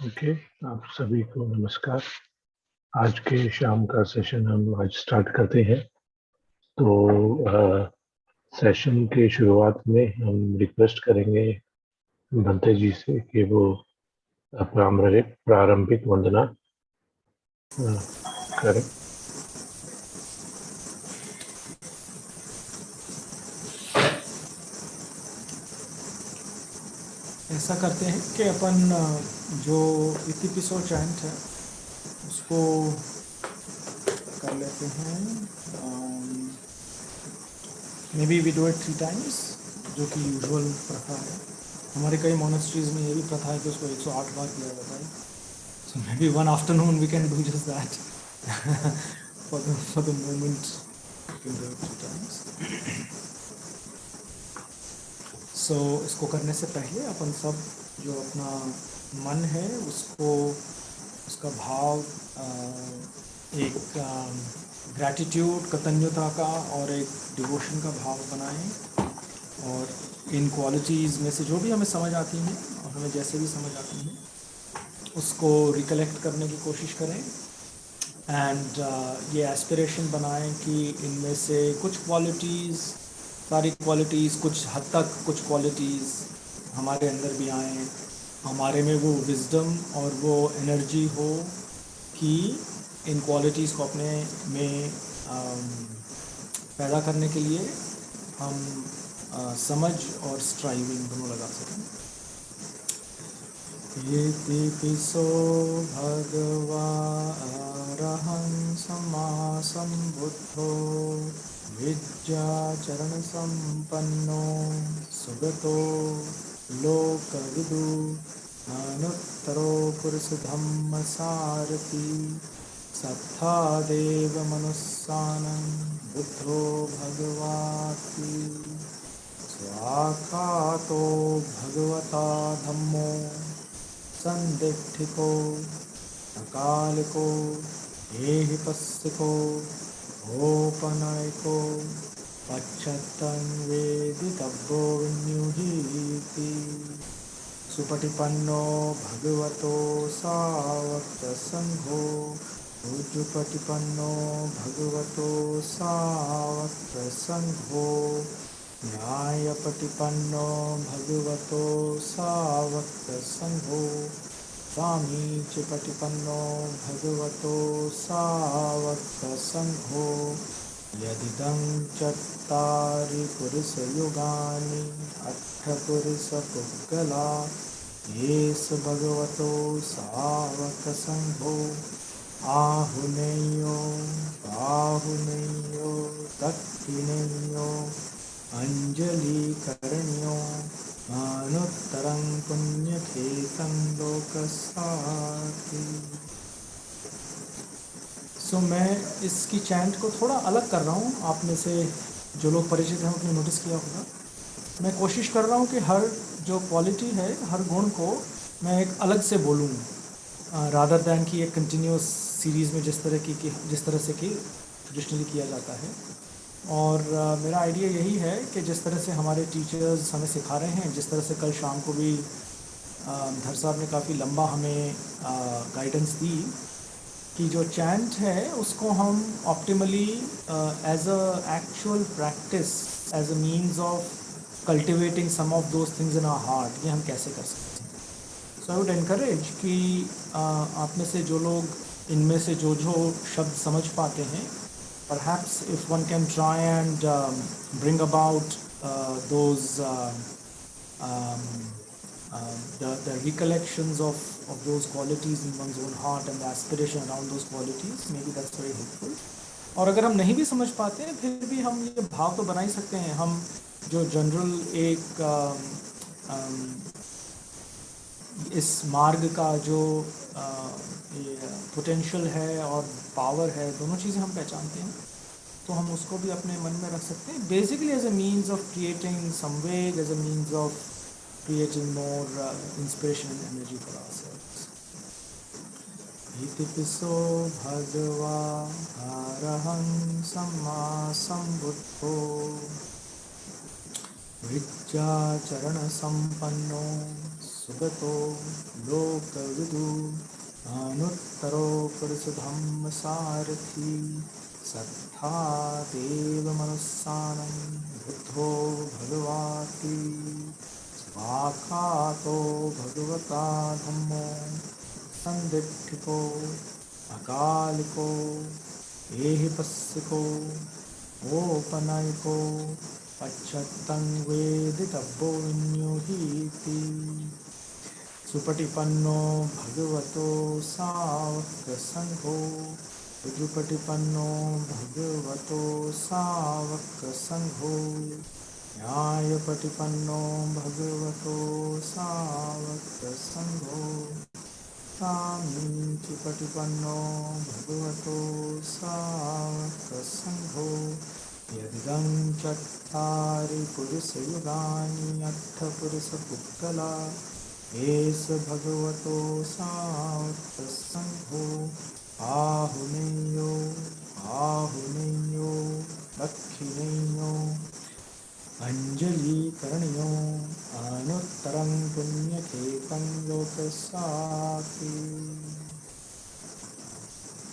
Okay, आप सभी को नमस्कार। आज के शाम का सेशन हम आज स्टार्ट करते हैं। तो सेशन के शुरुआत में हम रिक्वेस्ट करेंगे बंते जी से कि वो प्रारंभिक वंदना करें। ऐसा करते हैं कि अपन जो इतिपिसो चैंट है उसको कर लेते हैं। May be we do it 3 times, जो कि यूजुअल प्रथा है। हमारे कई मोनेस्ट्रीज में ये भी प्रथा है कि उसको 108 बार किया जाता है। So maybe one afternoon we can do just that for the moment we can do it 3 times. So इसको करने से पहले अपन सब जो अपना मन है उसको, उसका भाव एक ग्रैटिट्यूड कृतज्ञता का और एक डिवोशन का भाव बनाएं, और इन क्वालिटीज़ में से जो भी हमें समझ आती हैं और हमें जैसे भी समझ आती हैं उसको रिकलेक्ट करने की कोशिश करें। एंड ये एस्पिरेशन बनाएं कि इनमें से कुछ क्वालिटीज़, सारी क्वालिटीज़, कुछ हद तक कुछ क्वालिटीज़ हमारे अंदर भी आएँ, हमारे में वो विजडम और वो एनर्जी हो कि इन क्वालिटीज़ को अपने में पैदा करने के लिए हम समझ और स्ट्राइविंग दोनों लगा सकें। इतिपिसो भगवा अरहं सम्मा सम्बुद्धो विद्याचरण संपन्नो सुगतो लोकविदु अनुत्तरो पुरुष धम्म सारथी सत्था देव मनुस्सानं बुद्धो भगवाति स्वाखातो भगवता धम्मो संदिग्धिको अकालिको एहिपस्सिको औपनयिको पश्चत्तं वेदितव्यो विन्युहीति सुपटिपन्नो भगवतो सावक्तसंघो उजुपटिपन्नो भगवतो सावक्तसंघो न्यायपटिपन्नो भगवतो सावक्तसंघो सामीचपटिपन्नो भगवतो सावक्तसंघो यदिदं चत्तारि पुरुषयुगानि अष्टपुरुषपुद्गला येष भगवतो सावकसंघो आहुनेयो बाहुनेयो दक्षिणेयो अंजलिकरण्यो अनुत्तरं पुण्यखेतं लोकसाति। सो मैं इसकी चैंट को थोड़ा अलग कर रहा हूँ। आप में से जो लोग परिचित हैं उन्होंने नोटिस किया होगा। मैं कोशिश कर रहा हूँ कि हर जो क्वालिटी है, हर गुण को मैं एक अलग से बोलूँ, रादर दैन कि एक कंटिन्यूस सीरीज़ में जिस तरह से कि ट्रेडिशनली किया जाता है। और मेरा आइडिया यही है कि जिस तरह से हमारे टीचर्स हमें सिखा रहे हैं, जिस तरह से कल शाम को भी धर साहब ने काफ़ी लंबा हमें गाइडेंस दी कि जो चैंट है उसको हम optimally as a actual practice, as a means of cultivating some of those things in our heart, ये हम कैसे कर सकते हैं। सो आई वुड एनकरेज कि आप में से जो लोग इनमें से जो शब्द समझ पाते हैं, perhaps if one can try and bring about the recollections of those qualities in one's own heart and the aspiration around those qualities, maybe that's very helpful. और अगर हम नहीं भी समझ पाते हैं फिर भी हम ये भाव तो बना ही सकते हैं। हम जो जनरल एक इस मार्ग का जो पोटेंशियल है और पावर है, दोनों चीज़ें हम पहचानते हैं, तो हम उसको भी अपने मन में रख सकते हैं, basically as a means of creating some vague, as a means of creating more inspiration and energy for ourselves. Itipiso bhagava arahang samma sambuddho vidya charana sampanno सुगतो लोकविदु अनुत्तरो पुरुषधम्मसारथी सत्था देवमनुस्सानं बुद्धो भगवाति स्वाखातो भगवता धम्मो संदिट्ठिको अकालिको एहिपस्सिको ओपनयिको पश्चत्तं वेदितव्यो विन्युहीति सुपटिपन्नो भगवतो सावकसंघो उजुपटिपन्नो भगवतो सावकसंघो न्यायपटिपन्नो भगवतो सावकसंघो सामीचिपटिपन्नो भगवतो सावकसंघो यदिदं चत्तारि पुरुषयुगानि अट्ठपुरुषपुत्तला एष भगवतो सावकसंघो आहुनेयो आहुनेयो दक्षिणेयो अंजलिकरणीयो अनुत्तरं पुण्यखेतं लोकसाति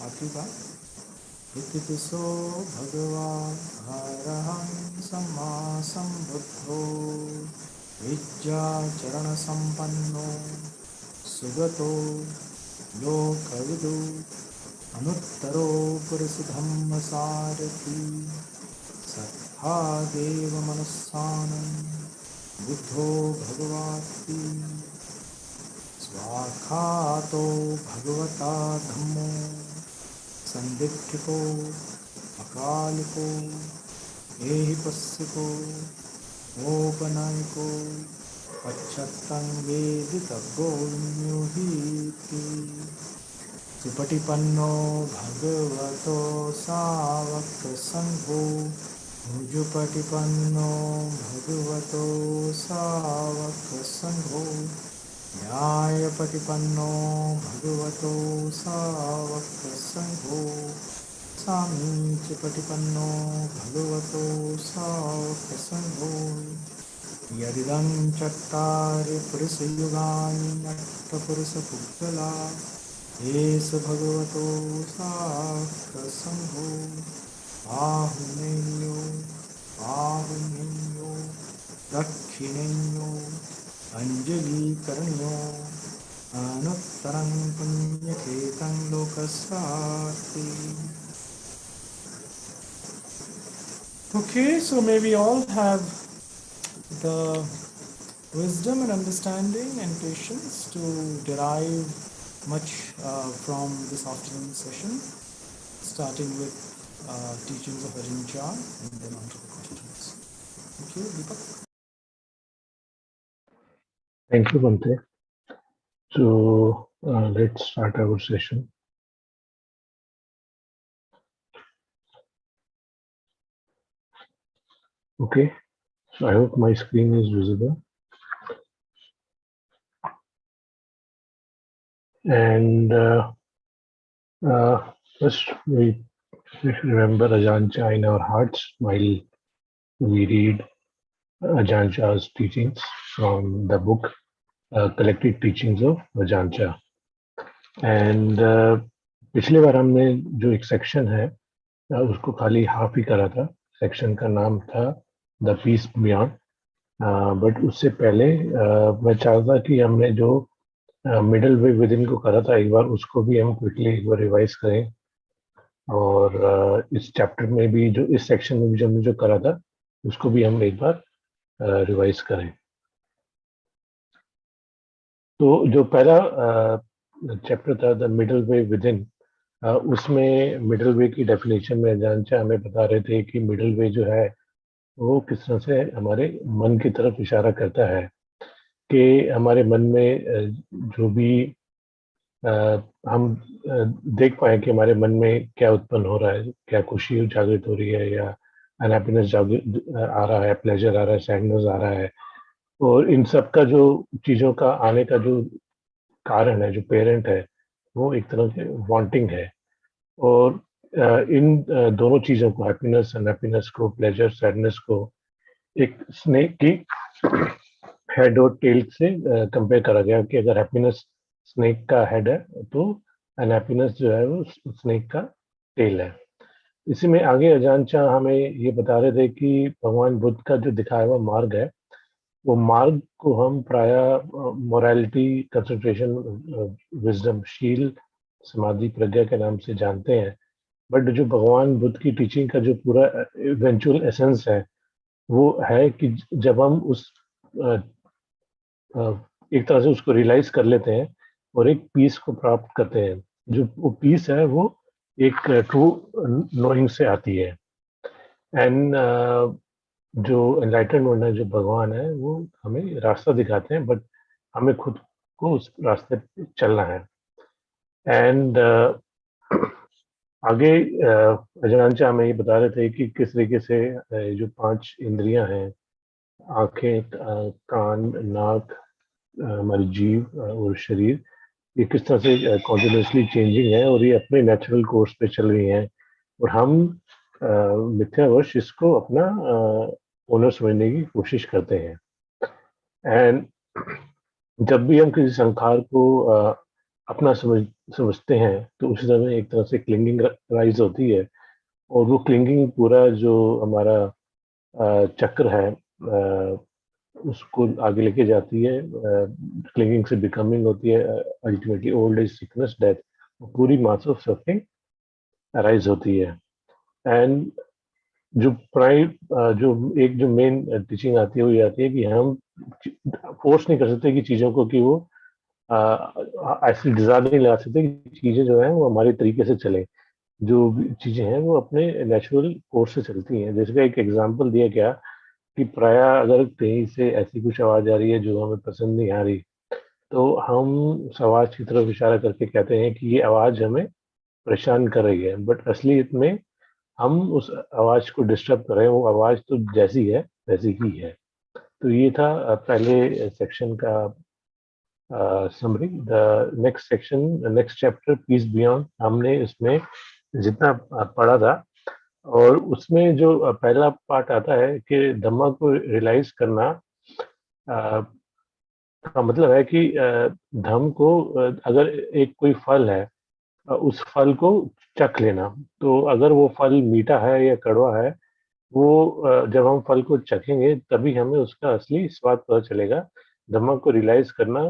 आखिरी बात इतिपिसो भगवान् अरहं सम्मा सम्बुद्धो विद्याचरणसम्पन्नो सुगतो लोकविदु अनुत्तरो पुरुषधम्मसारथी सत्ता देवमनुस्सानं बुद्धो भगवाति स्वाखातो भगवता धम्मो संदिग्धिको अकालिको एहिपस्सिको ओपनयिको पश्चत्तं वेदितव्यो विन्युहीति सुपटिपन्नो भगवतो सावकसंघो भुजुपटिपन्नो भगवतो सावकसंघो न्यायपटिपन्नो भगवतो सावकसंघो सामीचिपटिपन्नो भगवतो सावकसंघो यदिदं चत्तारि पुरुषयुगानि अट्ठपुरुषपुत्तला एष भगवतो सावकसंघो आहुनेयो आहुनेयो दक्षिणेयो अंजलिकरणीयो अनुत्तरं पुण्यखेतं लोकसाति. Okay, so may we all have the wisdom and understanding and patience to derive much from this afternoon session, starting with teachings of Ajahn Chah and then on to the questions. Thank you, Deepak. Thank you, Bante. So let's start our session. Okay, so I hope my screen is visible. And first we should remember Ajahn Chah in our hearts while we read Ajahn Chah's teachings from the book Collected Teachings of Ajahn Chah. And पिछले बार हमने जो एक section है उसको खाली half ही करा था. Section का नाम था द पीस बियॉन्ड. बट उससे पहले मैं चाहता कि हमने जो मिडल वे विद इन को करा था एक बार उसको भी हम क्विकली एक बार रिवाइज करें. और इस चैप्टर में भी जो इस सेक्शन में भी जो हमने जो करा था उसको भी हम एक बार रिवाइज करें. तो जो पहला चैप्टर था the middle way with in, उसमें मिडल वे की डेफिनेशन में अजान चाह हमें बता रहे थे कि मिडल वे जो है वो किस तरह से हमारे मन की तरफ इशारा करता है कि हमारे मन में जो भी हम देख पाए कि हमारे मन में क्या उत्पन्न हो रहा है, क्या खुशी जागृत हो रही है या अनहैप्पीनेस आ रहा है, प्लेजर आ रहा है, सैडनेस आ रहा है. और इन सब का जो चीज़ों का आने का जो कारण है, जो पेरेंट है, वो एक तरह से वांटिंग है. और इन दोनों चीज़ों को, हैप्पीनेस अनहैप्पीनेस को, प्लेजर सैडनेस को एक स्नेक की हेड और टेल से कंपेयर करा गया कि अगर हैप्पीनेस स्नेक का हेड है तो अनहैप्पीनेस जो है वो स्नेक का टेल है। इसी में आगे अजान शाह हमें ये बता रहे थे कि भगवान बुद्ध का जो दिखाया हुआ मार्ग है, वो मार्ग को हम प्राय मोरालिटी, कंसंट्रेशन, विजडम, शील, समाधि, प्रज्ञा के नाम से जानते हैं। बट जो भगवान बुद्ध की टीचिंग का जो पूरा इवेंचुअल एसेंस है, वो है कि जब हम उस अ, एक तरह से उसको रियलाइज कर लेते हैं और एक पीस को प्राप्त करते हैं, जो वो पीस है वो एक ट्रू नोइंग से आती है। एंड जो एनलाइटेंड वन है, जो भगवान है, वो हमें रास्ता दिखाते हैं, बट हमें खुद को उस रास्ते पे चलना है। एंड आगे अजनान शाह हमें ये बता रहे थे कि किस तरीके से जो 5 इंद्रियां हैं, आंखें, कान, नाक, हमारी जीभ और शरीर, ये किस तरह से कॉन्टिन्यूसली चेंजिंग है और ये अपने नेचुरल कोर्स पे चल रही हैं, और हम मिथ्यावश इसको अपना ओनर समझने की कोशिश करते हैं। एंड जब भी हम किसी संखार को अपना समझते हैं, तो उसी समय एक तरह से क्लिंगिंग राइज होती है, और वो क्लिंगिंग पूरा जो हमारा चक्र है, उसको आगे लेके जाती है। क्लिंगिंग से बिकमिंग होती है, ultimately old age, sickness, death, पूरी मास ऑफ सफरिंग अराइज होती है। एंड जो जो एक जो मेन टीचिंग आती है, वो ये आती है कि हम फोर्स नहीं कर सकते कि चीज़ों को कि वो ऐसी डिजाइन नहीं लगा सकते कि चीज़ें जो हैं वो हमारे तरीके से चले। जो भी चीज़ें हैं वो अपने नेचुरल कोर्स से चलती हैं। जैसे कि एक एग्जांपल दिया गया कि प्राय अगर कहीं से ऐसी कुछ आवाज़ आ रही है जो हमें पसंद नहीं आ रही, तो हम उस आवाज़ की तरफ इशारा करके कहते हैं कि ये आवाज़ हमें परेशान कर रही है, बट असलियत में हम उस आवाज़ को डिस्टर्ब कर रहे हैं। वो आवाज़ तो जैसी है वैसी ही है। तो ये था पहले सेक्शन का summary. The next section, next chapter, peace beyond, हमने इसमें जितना पढ़ा था, और उसमें जो पहला पार्ट आता है कि धम्मा को रियलाइज करना, का मतलब है कि धम्म को, अगर एक कोई फल है, उस फल को चख लेना। तो अगर वो फल मीठा है या कड़वा है, वो जब हम फल को चखेंगे तभी हमें उसका असली स्वाद पता चलेगा। धम्म को रियलाइज करना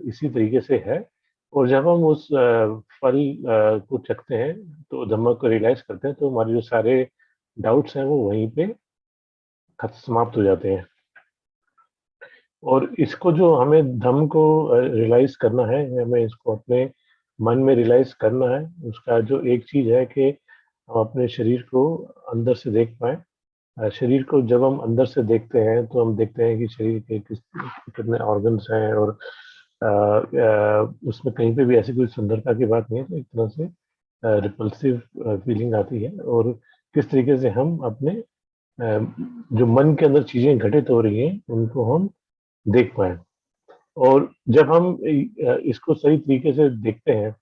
इसी तरीके से है। और जब हम उस फल को चखते हैं, तो धम्म को रियलाइज करते हैं, तो हमारे जो सारे डाउट्स हैं वो वहीं पे समाप्त हो जाते हैं। और इसको जो हमें धम्म को रियलाइज करना है, हमें इसको अपने मन में रियलाइज करना है। उसका जो एक चीज है कि हम अपने शरीर को अंदर से देख पाए। शरीर को जब हम अंदर से देखते हैं, तो हम देखते हैं कि शरीर के कितने ऑर्गन्स हैं, और उसमें कहीं पे भी ऐसी कोई सुंदरता की बात नहीं है। तो एक तरह से रिपल्सिव फीलिंग आती है, और किस तरीके से हम अपने जो मन के अंदर चीजें घटित हो रही हैं उनको हम देख पाए। और जब हम इसको सही तरीके से देखते हैं,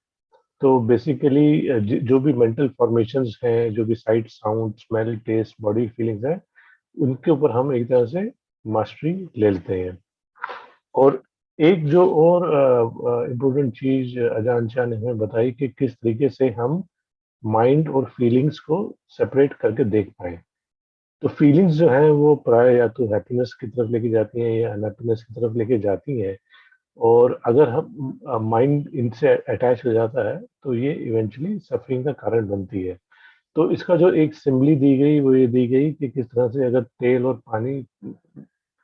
तो बेसिकली जो भी मेंटल फॉर्मेशंस हैं, जो भी sight, sound, smell, taste, body feelings हैं, उनके ऊपर हम एक तरह से मास्टरी ले लेते हैं। और एक जो और इम्पोर्टेंट चीज अजान शाह ने हमें बताई कि किस तरीके से हम माइंड और फीलिंग्स को सेपरेट करके देख पाए। तो फीलिंग्स जो हैं वो प्राय या तो हैप्पीनेस की तरफ लेके जाती हैं या अनहैप्पीनेस की तरफ लेके जाती हैं। और अगर हम माइंड इनसे अटैच हो जाता है, तो ये इवेंचुअली सफरिंग का कारण बनती है। तो इसका जो एक सिम्बली दी गई, वो ये दी गई कि किस तरह से अगर तेल और पानी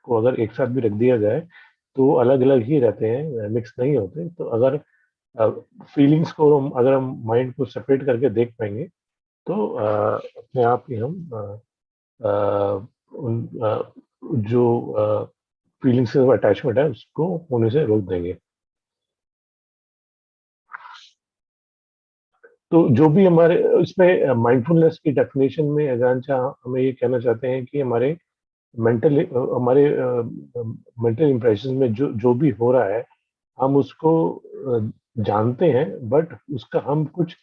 को अगर एक साथ भी रख दिया जाए, तो अलग अलग ही रहते हैं, मिक्स नहीं होते। तो अगर फीलिंग्स को अगर हम माइंड को सेपरेट करके देख पाएंगे, तो अपने आप ही हम उन जो फीलिंग्स से अटैचमेंट है उसको होने से रोक देंगे। तो जो भी हमारे इसमें माइंडफुलनेस की डेफिनेशन में अजान शाह हमें ये कहना चाहते हैं कि हमारे मेंटल इंप्रेशन में जो जो भी हो रहा है, हम उसको जानते हैं, बट उसका हम कुछ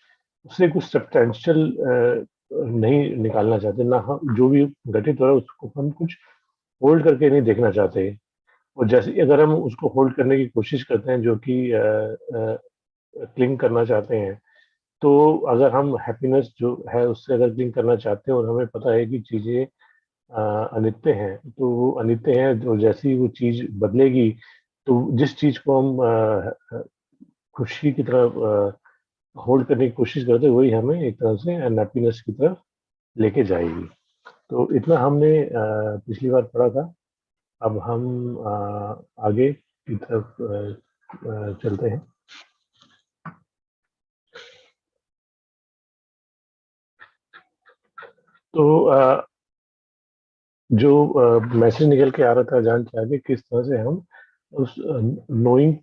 उससे कुछ सब्सटेंशियल नहीं निकालना चाहते। ना हम जो भी घटित हो रहा है उसको हम कुछ होल्ड करके नहीं देखना चाहते। और जैसे अगर हम उसको होल्ड करने की कोशिश करते हैं, जो कि क्लिंग करना चाहते हैं, तो अगर हम हैप्पीनेस जो है उससे अगर क्लिंग करना चाहते हैं और हमें पता है कि चीज़ें अनित्य हैं, तो वो अनित्य हैं, तो जैसे ही वो चीज़ बदलेगी, तो जिस चीज़ को हम खुशी की तरफ होल्ड करने की कोशिश करते हैं, वही हमें एक तरह से अनहैप्पीनेस की तरफ लेके जाएगी। तो इतना हमने पिछली बार पढ़ा था। अब हम आगे की तरफ चलते हैं। तो जो मैसेज निकल के आ रहा था जान के आगे, किस तरह से हम उस नोइंग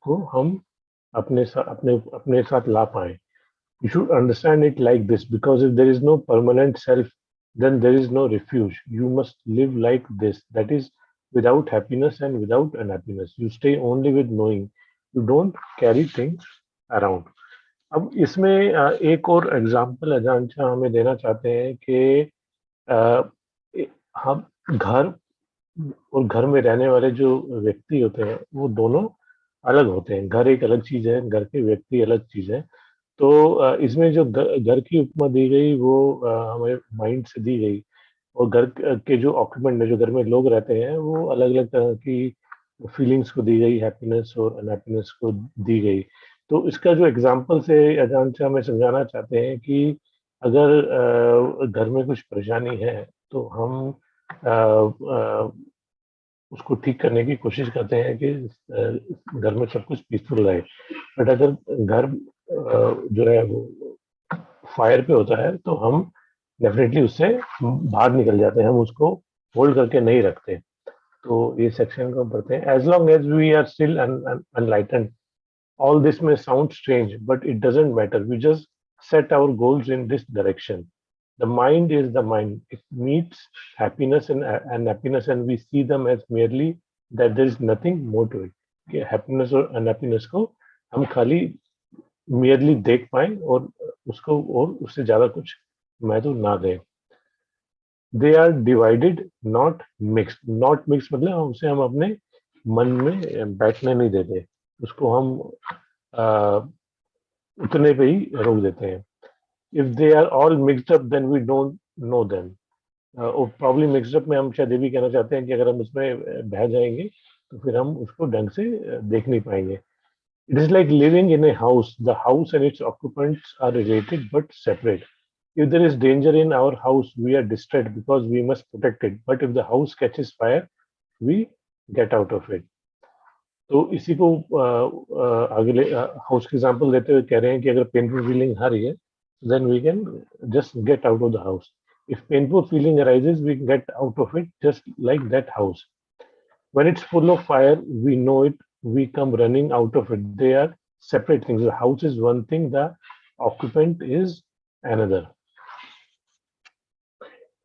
को हम अपने साथ ला पाए। You should understand it like this, because if there is no permanent self, then there is no refuge. You must live like this. That is, without happiness and without unhappiness. You stay only with knowing. You don't carry things around. अब इसमें एक और example अजान शाह हमें देना चाहते हैं कि अ, हम घर और घर में रहने वाले जो व्यक्ति होते हैं, वो दोनों अलग होते हैं। घर एक अलग चीज है, घर के व्यक्ति अलग चीज है। तो इसमें जो घर की उपमा दी गई, वो हमें माइंड से दी गई। और घर के जो ऑक्यूपेंट है, जो घर में लोग रहते हैं, वो अलग अलग तरह की फीलिंग्स को दी गई, हैप्पीनेस और अनहैप्पीनेस को दी गई। तो इसका जो एग्जांपल से अजान से हमें समझाना चाहते हैं कि अगर घर में कुछ परेशानी है, तो हम अ, अ, उसको ठीक करने की कोशिश करते हैं कि घर में सब कुछ पीसफुल रहे। बट अगर घर जो है वो फायर पे होता है, तो हम डेफिनेटली उससे बाहर निकल जाते हैं, हम उसको होल्ड करके नहीं रखते। तो ये सेक्शन को हम पढ़ते हैं। As long as we are still unenlightened, all this may sound strange, but it doesn't matter. We just set our goals in this direction. The mind is the mind. It meets happiness and happiness, and we see them as merely that there is nothing more to it. कि happiness और unhappiness को हम खाली merely देख पाए और उसको और उससे ज्यादा कुछ महत्व ना दें। They are divided, not mixed. Not mix मतलब उसे हम अपने मन में बैठने नहीं देते, उसको हम उतने पे ही रोक देते हैं। If they are all mixed up, then we don't know them. और प्रॉब्लम मिक्सड अप में हम शायद ये भी कहना चाहते हैं कि अगर हम उसमें बह जाएंगे, तो फिर हम उसको ढंग से देख नहीं पाएंगे। It is like living in a house. The house and its occupants are related but separate. If there is danger in our house, we are distressed because we must protect it. But if the house catches fire, we get out of it. तो इसी को अगले house के example देते हुए कह रहे हैं कि अगर पेनफुल फीलिंग आ रही है, then we can just get out of the house. If painful feeling arises, we can get out of it just like that house. When it's full of fire, we know it, we come running out of it. They are separate things. The house is one thing, the occupant is another.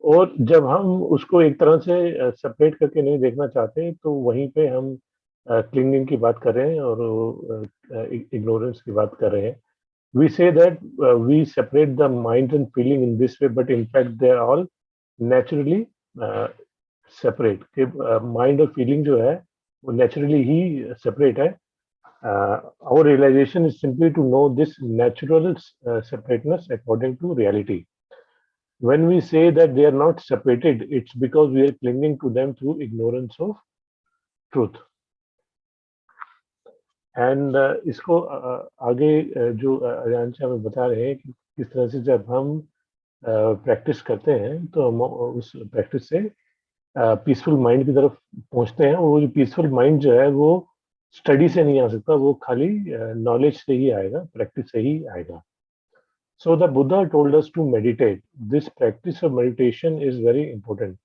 और जब हम उसको एक तरह से separate करके नहीं देखना चाहते, तो वहीं पे हम क्लिंगिंग की बात कर रहे हैं और इग्नोरेंस की बात कर रहे हैं। We say that we separate the mind and feeling in this way, but in fact they are all naturally uh, separate. कि mind और feeling जो है वो naturally ही separate है। Our realization is simply to know this natural separateness according to reality. When we say that they are not separated, it's because we are clinging to them through ignorance of truth. And इसको आगे जो अरियान से हमें बता रहे हैं कि किस तरह से जब हम प्रैक्टिस करते हैं, तो हम उस प्रैक्टिस से पीसफुल माइंड की तरफ पहुंचते हैं। और वो जो पीसफुल माइंड जो है, वो स्टडी से नहीं आ सकता, वो खाली नॉलेज से ही आएगा, प्रैक्टिस से ही आएगा। So the Buddha told us to meditate. This practice of meditation is very important.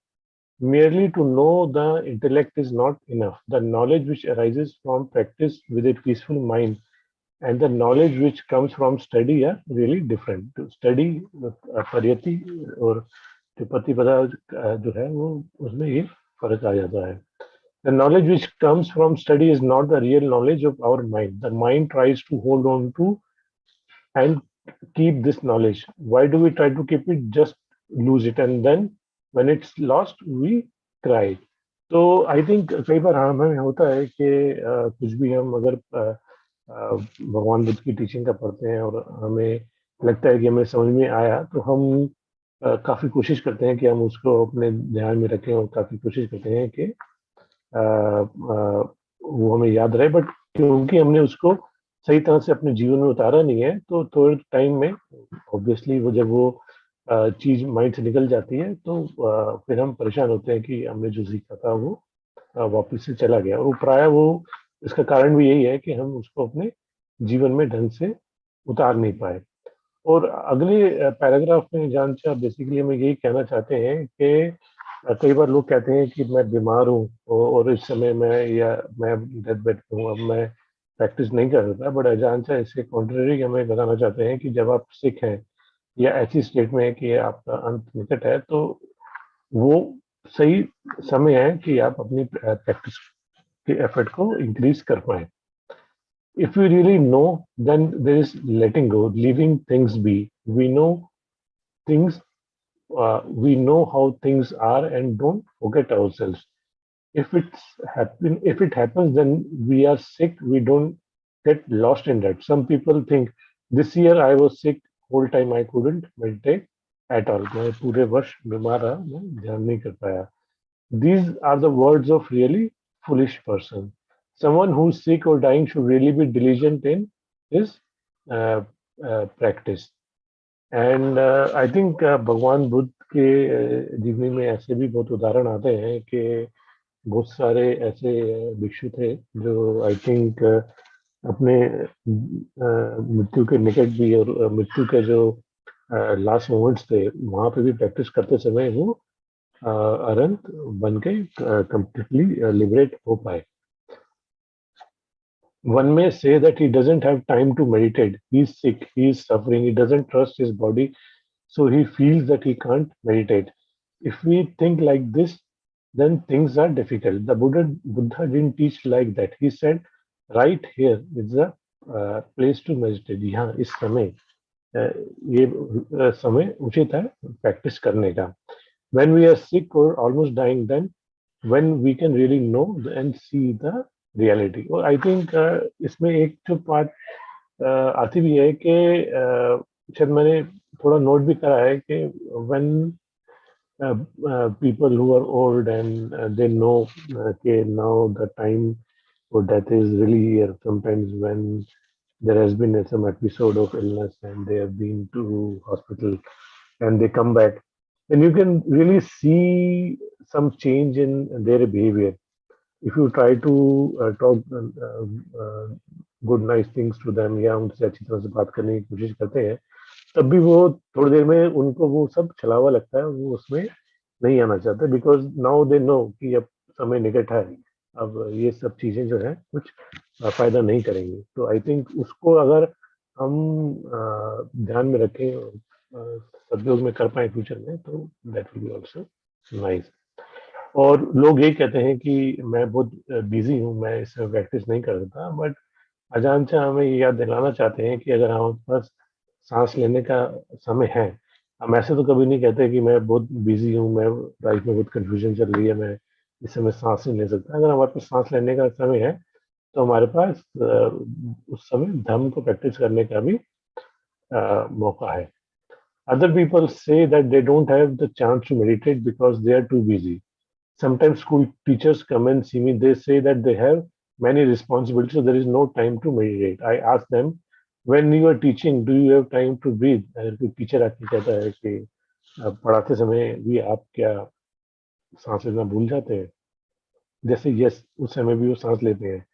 Merely to know the intellect is not enough. The knowledge which arises from practice with a peaceful mind and the knowledge which comes from study are really different. To study pariyati और जो प्रतिपदा जो है, वो उसमें ये फर्क आ जाता है। The knowledge which comes from study is not the real knowledge of our mind. The mind tries to hold on to and keep this knowledge. Why do we try to keep it? Just lose it, and then when it's lost, we cry. तो I think कई बार हमें होता है कि कुछ भी हम अगर भगवान बुद्ध की टीचिंग का पढ़ते हैं और हमें लगता है कि हमें समझ में आया, तो हम काफ़ी कोशिश करते हैं कि हम उसको अपने ध्यान में रखें और काफ़ी कोशिश करते हैं कि वो हमें याद रहे। बट क्योंकि हमने उसको सही तरह से अपने जीवन में उतारा नहीं है, तो थोड़े टाइम में ऑब्वियसली वो जब वो चीज़ माइंड से निकल जाती है, तो फिर हम परेशान होते हैं कि हमने जो सीखा था वो वापस से चला गया। और वो प्राय वो इसका कारण भी यही है कि हम उसको अपने जीवन में ढंग से उतार नहीं पाए। और अगले पैराग्राफ में जान साहब बेसिकली हमें यही कहना चाहते हैं कि कई बार लोग कहते हैं कि मैं बीमार हूँ और इस समय मैं डेथ बेड पे हूँ, अब मैं प्रैक्टिस नहीं कर सकता। बट अजान साहब इसके कॉन्ट्रेरी हमें बताना चाहते हैं कि जब आप सिक हैं या ऐसी स्टेट में है कि आपका अंत निकट है, तो वो सही समय है कि आप अपनी प्रैक्टिस के एफर्ट को इंक्रीज कर पाए। If we really know, then there is letting go, leaving things be. We know things, we know how things are, and don't forget ourselves. If it happens, then we are sick. We don't get lost in that. Some people think this year I was sick whole time. I couldn't meditate at all. मैं पूरे वर्ष बीमार रहा, मैं ध्यान नहीं कर पाया. These are the words of really foolish person. Someone who's sick or dying should really be diligent in his uh, practice. And I think भगवान बुद्ध के जीवनी में ऐसे भी बहुत उदाहरण आते हैं कि बहुत सारे ऐसे भिक्षु थे जो आई थिंक अपने मृत्यु के निकट भी, और मृत्यु के जो लास्ट मोमेंट्स थे वहां पे भी प्रैक्टिस करते समय वो अरंत बन के कंप्लीटली लिबरेट हो पाए. One may say that he doesn't have time to meditate. He's sick, he's suffering, he doesn't trust his body, so he feels that he can't meditate. If we think like this, then things are difficult. The Buddha didn't teach like that. He said, right here is the place to meditate. यहाँ इस समय ये समय उचित है practice करने का. When we are sick or almost dying, then when we can really know and see the reality. और आई थिंक इसमें एक जो पार्ट आती भी है कि शायद मैंने थोड़ा नोट भी करा है कि when people who are old and they know कि now the time for death is really here, sometimes when there has been some episode of illness and they have been to hospital and they come back, and you can really see some change in their behavior. If you try to talk good nice things to them या उनसे अच्छी तरह से बात करने की कोशिश करते हैं, तब भी वो थोड़ी देर में उनको वो सब छलावा लगता है, वो उसमें नहीं आना चाहते, बिकॉज नाउ दे नो कि अब समय निकट है, अब ये सब चीजें जो है कुछ फायदा नहीं करेंगी. तो आई थिंक उसको अगर हम ध्यान में रखें, सदुपयोग में कर पाए फ्यूचर में, तो that will be also nice. और लोग ये कहते हैं कि मैं बहुत बिजी हूँ, मैं इसमें प्रैक्टिस नहीं कर सकता. बट अजान से हमें ये याद दिलाना चाहते हैं कि अगर हमारे पास सांस लेने का समय है, हम ऐसे तो कभी नहीं कहते कि मैं बहुत बिजी हूँ, मैं लाइफ में बहुत कंफ्यूजन चल रही है, मैं इस समय सांस नहीं ले सकता. अगर हमारे पास सांस लेने का समय है, तो हमारे पास उस समय धर्म को प्रैक्टिस करने का भी मौका है. Other people say that they don't have the chance to meditate because they are too busy. Sometimes school teachers come and see me. They say that they have many responsibilities, so there is no time to meditate. I ask them, when you are teaching, do you have time to breathe? अगर कोई teacher आके कहता है कि पढ़ाते समय भी आप क्या सांस लेना भूल जाते हैं, जैसे यस उस समय भी वो सांस लेते हैं.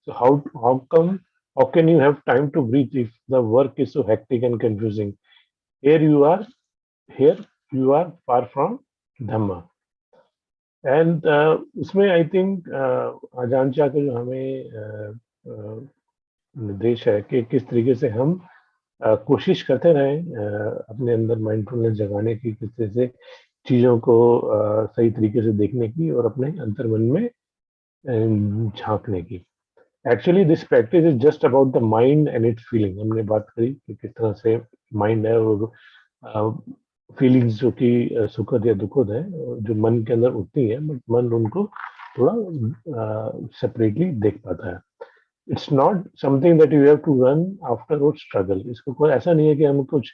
So how can you have time to breathe if the work is so hectic and confusing? Here you are here you are far from Dhamma. And उसमें आई थिंक आजांचा का जो हमें निर्देश है कि किस तरीके से हम कोशिश करते रहें अपने अंदर माइंडफुलनेस जगाने की, किस तरह से चीज़ों को सही तरीके से देखने की और अपने अंतर्मन में झांकने की. Actually this practice is just about the mind and it's feeling. हमने बात करी कि किस तरह से माइंड है और फीलिंग्स जो कि सुखद या दुखद है, जो मन के अंदर उठती है, बट मन उनको थोड़ा सेपरेटली देख पाता है। It's not something that you have to run after और स्ट्रगल। इसको कोई ऐसा नहीं है कि हमें कुछ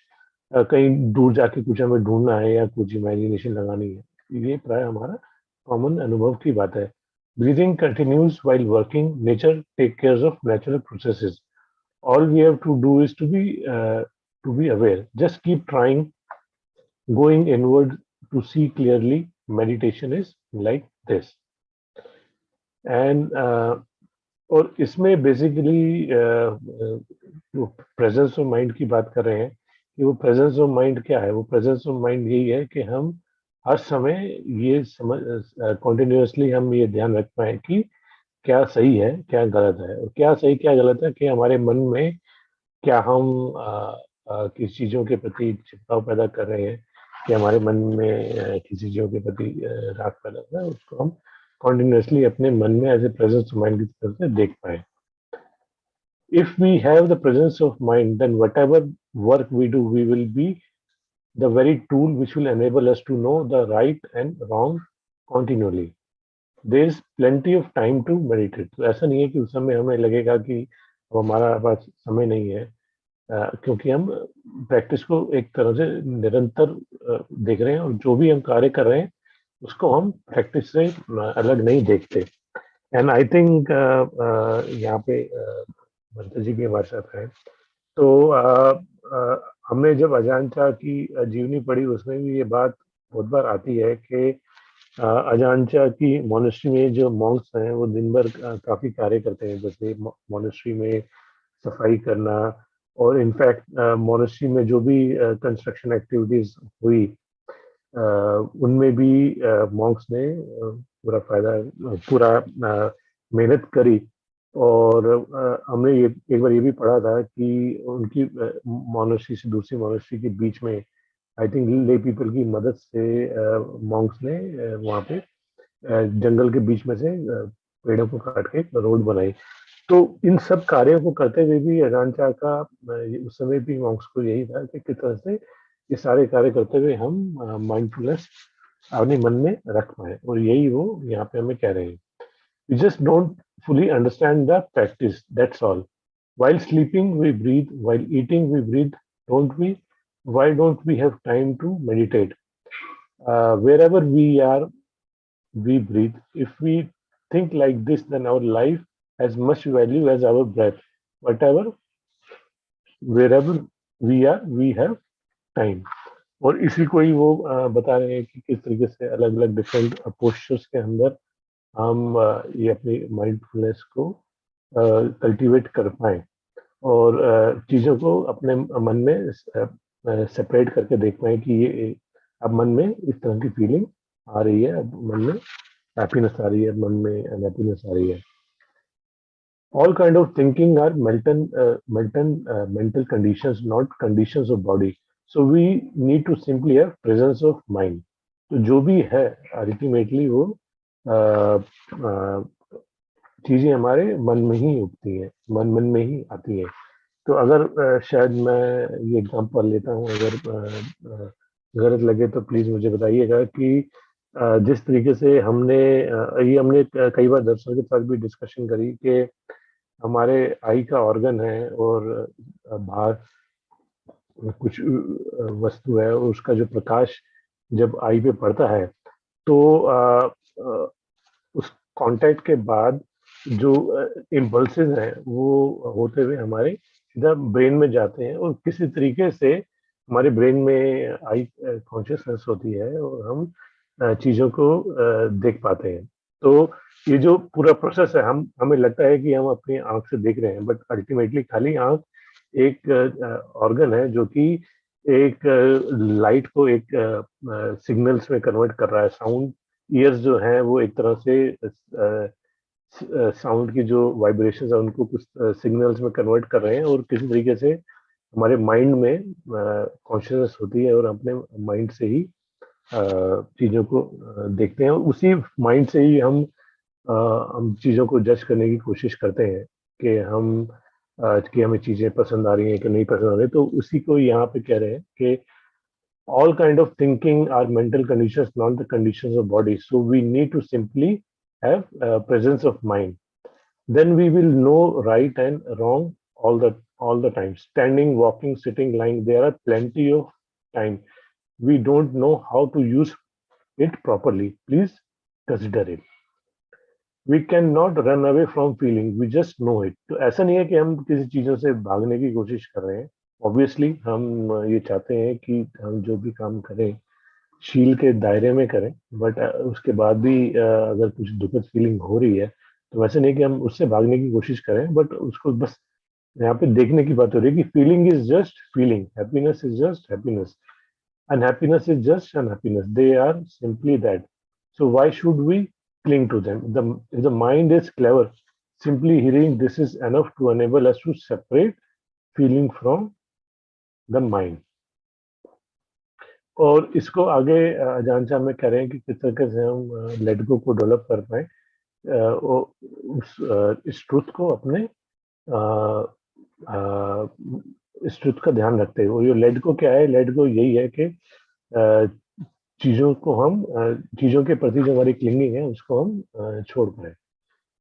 कहीं दूर जाके कुछ हमें ढूंढना है या कुछ इमेजिनेशन लगानी है। ये प्राय हमारा कॉमन अनुभव की बात है। Breathing continues while working, nature take care of natural processes. All we have to do is to be aware. Just keep trying, going inward to see clearly. Meditation is like this. And और इसमें basically जो presence of mind की बात कर रहे हैं कि वो प्रेजेंस ऑफ माइंड क्या है। वो प्रेजेंस ऑफ माइंड यही है कि हम हर समय ये समझ कॉन्टिन्यूसली हम ये ध्यान रख पाए कि क्या सही है क्या गलत है, और क्या सही क्या गलत है कि हमारे मन में क्या हम किसी चीज़ों के प्रति छिड़काव पैदा कर रहे हैं, कि हमारे मन में किसी चीज़ों के प्रति राग पैदा कर रहा है, उसको हम कॉन्टिन्यूसली अपने मन में as a presence of mind की तरफ से देख पाए। If we have the presence of mind, then whatever work we do, we will be the very tool which will enable us to know the right and wrong continually. There is plenty of time to meditate. तो ऐसा नहीं है कि उस समय हमें लगेगा कि अब हमारा पास समय नहीं है, क्योंकि हम प्रैक्टिस को एक तरह से निरंतर देख रहे हैं, और जो भी हम कार्य कर रहे हैं उसको हम प्रैक्टिस से अलग नहीं देखते। एंड आई थिंक यहाँ पे मंत्र जी के व्हाट्सएप है, तो हमने जब अजान शाह की जीवनी पढ़ी उसमें भी ये बात बहुत बार आती है कि अजान शाह की मोनेस्ट्री में जो मॉन्क्स हैं वो दिन भर काफ़ी कार्य करते हैं, जैसे मोनेस्ट्री में सफाई करना, और इनफैक्ट मोनेस्ट्री में जो भी कंस्ट्रक्शन एक्टिविटीज हुई उनमें भी मॉन्क्स ने पूरा मेहनत करी। और हमने ये एक बार ये भी पढ़ा था कि उनकी मोनेस्ट्री से दूसरी मोनेस्ट्री के बीच में आई थिंक ले पीपल की मदद से मॉन्क्स ने वहाँ पे जंगल के बीच में से पेड़ों को काट के रोड बनाई। तो इन सब कार्यों को करते हुए भी अजान शाह का उस समय भी मॉन्क्स को यही था कि किस तरह से ये सारे कार्य करते हुए हम माइंडफुलनेस अपने मन में रख पाए, और यही वो यहाँ पे हमें कह रहे हैं। We just don't fully understand the practice, that's all. While sleeping we breathe, while eating we breathe, don't we? Why don't we have time to meditate? Wherever we are, we breathe. If we think like this, then our life has much value as our breath. Whatever, wherever we are, we have time. और इसी को ही वो बता रहे हैं कि किस तरीके से अलग अलग डिफरेंट पोस्चर्स के अंदर हम ये अपनी माइंडफुलनेस को कल्टीवेट कर पाए, और चीज़ों को अपने मन में सेपरेट करके देख पाए कि ये अब मन में इस तरह की फीलिंग आ रही है, अब मन में हैप्पीनेस आ रही है, मन में अनहैप्पीनेस आ रही है। All kind of thinking are mental conditions, not conditions of body. So we need to simply have presence of mind. तो जो भी है अल्टीमेटली वो चीजें हमारे मन में ही उठती हैं, मन में ही आती हैं। तो अगर शायद मैं ये एग्जांपल लेता हूँ, अगर गलत लगे तो प्लीज मुझे बताइएगा कि जिस तरीके से हमने ये हमने कई बार दर्शकों के साथ भी डिस्कशन करी कि हमारे आई का ऑर्गन है और बाहर कुछ वस्तु है, और उसका जो प्रकाश जब आई पे पड़ता है तो उस कांटेक्ट के बाद जो इम्पल्सेस हैं वो होते हुए हमारे सीधा ब्रेन में जाते हैं, और किसी तरीके से हमारे ब्रेन में आई कॉन्शियसनेस होती है और हम चीज़ों को देख पाते हैं। तो ये जो पूरा प्रोसेस है, हमें लगता है कि हम अपनी आंख से देख रहे हैं, बट अल्टीमेटली खाली आंख एक ऑर्गन है जो कि एक लाइट को एक सिग्नल्स में कन्वर्ट कर रहा है। साउंड ईयर्स जो हैं वो एक तरह से साउंड की जो वाइब्रेशंस है उनको कुछ सिग्नल्स में कन्वर्ट कर रहे हैं, और किसी तरीके से हमारे माइंड में कॉन्शियसनेस होती है और अपने माइंड से ही चीज़ों को देखते हैं, उसी माइंड से ही हम चीज़ों को जज करने की कोशिश करते हैं कि हमें चीज़ें पसंद आ रही हैं कि नहीं पसंद आ रही। तो उसी को यहाँ पे कह रहे हैं कि all kind of thinking are mental conditions, not the conditions of body. So we need to simply have presence of mind. Then we will know right and wrong all the time. Standing, walking, sitting, lying, there are plenty of time. We don't know how to use it properly. Please consider it. We can not run away from feeling, we just know it. तो ऐसा नहीं है कि हम किसी चीज़ों से भागने की कोशिश कर रहे हैं. ऑब्वियसली हम ये चाहते हैं कि हम जो भी काम करें शील के दायरे में करें, बट उसके बाद भी अगर कुछ दुखद फीलिंग हो रही है तो वैसे नहीं कि हम उससे भागने की कोशिश करें, बट उसको बस यहाँ पे देखने की बात हो रही है कि feeling is just feeling, happiness is just happiness, unhappiness is just unhappiness. They are simply that. So why should we cling to them? If the mind is clever, simply hearing this is enough to enable us to separate feeling from the mind. और इसको आगे जान चाह में करें कि किस तरीके से हम लेट गो को डेवलप कर पाए, इस ट्रुथ को अपने इस ट्रुथ का ध्यान रखते हुए. ये लेट गो क्या है? लेट गो यही है कि चीजों को हम चीजों के प्रति जो हमारी क्लिंगिंग है उसको हम छोड़ पाए.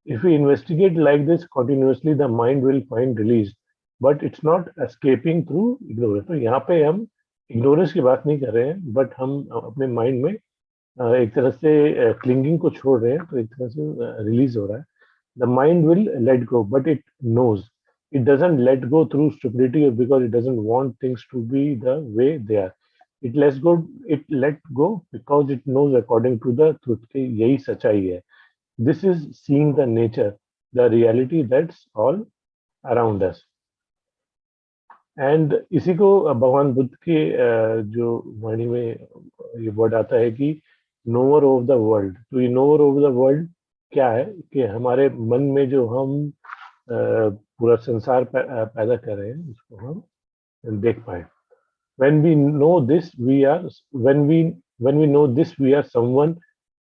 If we investigate like this continuously, the mind will find release, but it's not escaping through ignorance. तो यहाँ पे हम ignorance की बात नहीं कर रहे हैं, but हम अपने mind में एक तरह से क्लिंगिंग को छोड़ रहे हैं, तो एक तरह से रिलीज हो रहा है. The mind will let go, but it knows. It doesn't let go through stupidity or because it doesn't want things to be the way they are. It lets go. It let go because it knows according to the truth कि यही सच्चाई है. This is seeing the nature, the reality that's all around us. And इसी को भगवान बुद्ध के जो वाणी में ये वर्ड आता है कि नोवर ऑफ द वर्ल्ड. तो ये नोवर ऑफ द वर्ल्ड क्या है कि हमारे मन में जो हम पूरा संसार पैदा कर रहे हैं उसको हम देख पाए. When we know this, when we know this, we are someone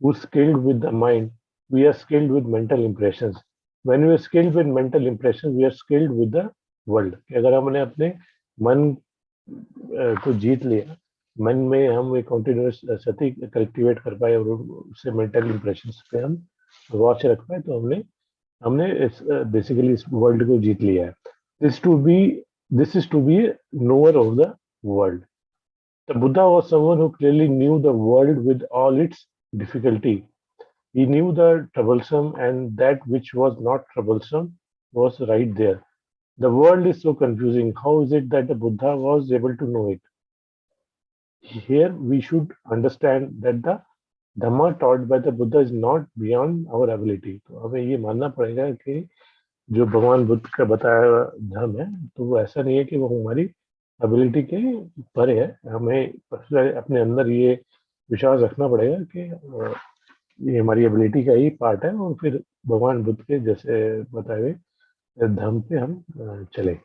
who's skilled with the mind. We are skilled with mental impressions. When we are skilled with mental impressions, we are skilled with the world. अगर हमने अपने मन को जीत लिया, मन में हम एक कॉन्टिन्यूस सती कल्टिवेट कर पाए और उससे मेंटल इंप्रेशंस पे हम वॉच रख पाए, तो हमने इस बेसिकली इस वर्ल्ड को जीत लिया है. This is to be a knower of the world. The Buddha was someone who clearly knew the world with all its difficulty. He knew the troublesome and that which was not troublesome was right there. The world is so confusing. How is it that the Buddha was able to know it? Here we should understand that the Dhamma taught by the Buddha is not beyond our ability. तो हमें ये मानना पड़ेगा कि जो भगवान बुद्ध का बताया धर्म है तो वो ऐसा नहीं है कि वो हमारी एबिलिटी के परे है. हमें अपने अंदर ये विश्वास रखना पड़ेगा कि ये हमारी एबिलिटी का ही पार्ट है और फिर भगवान बुद्ध के जैसे बताए हुए धर्म पे हम चले.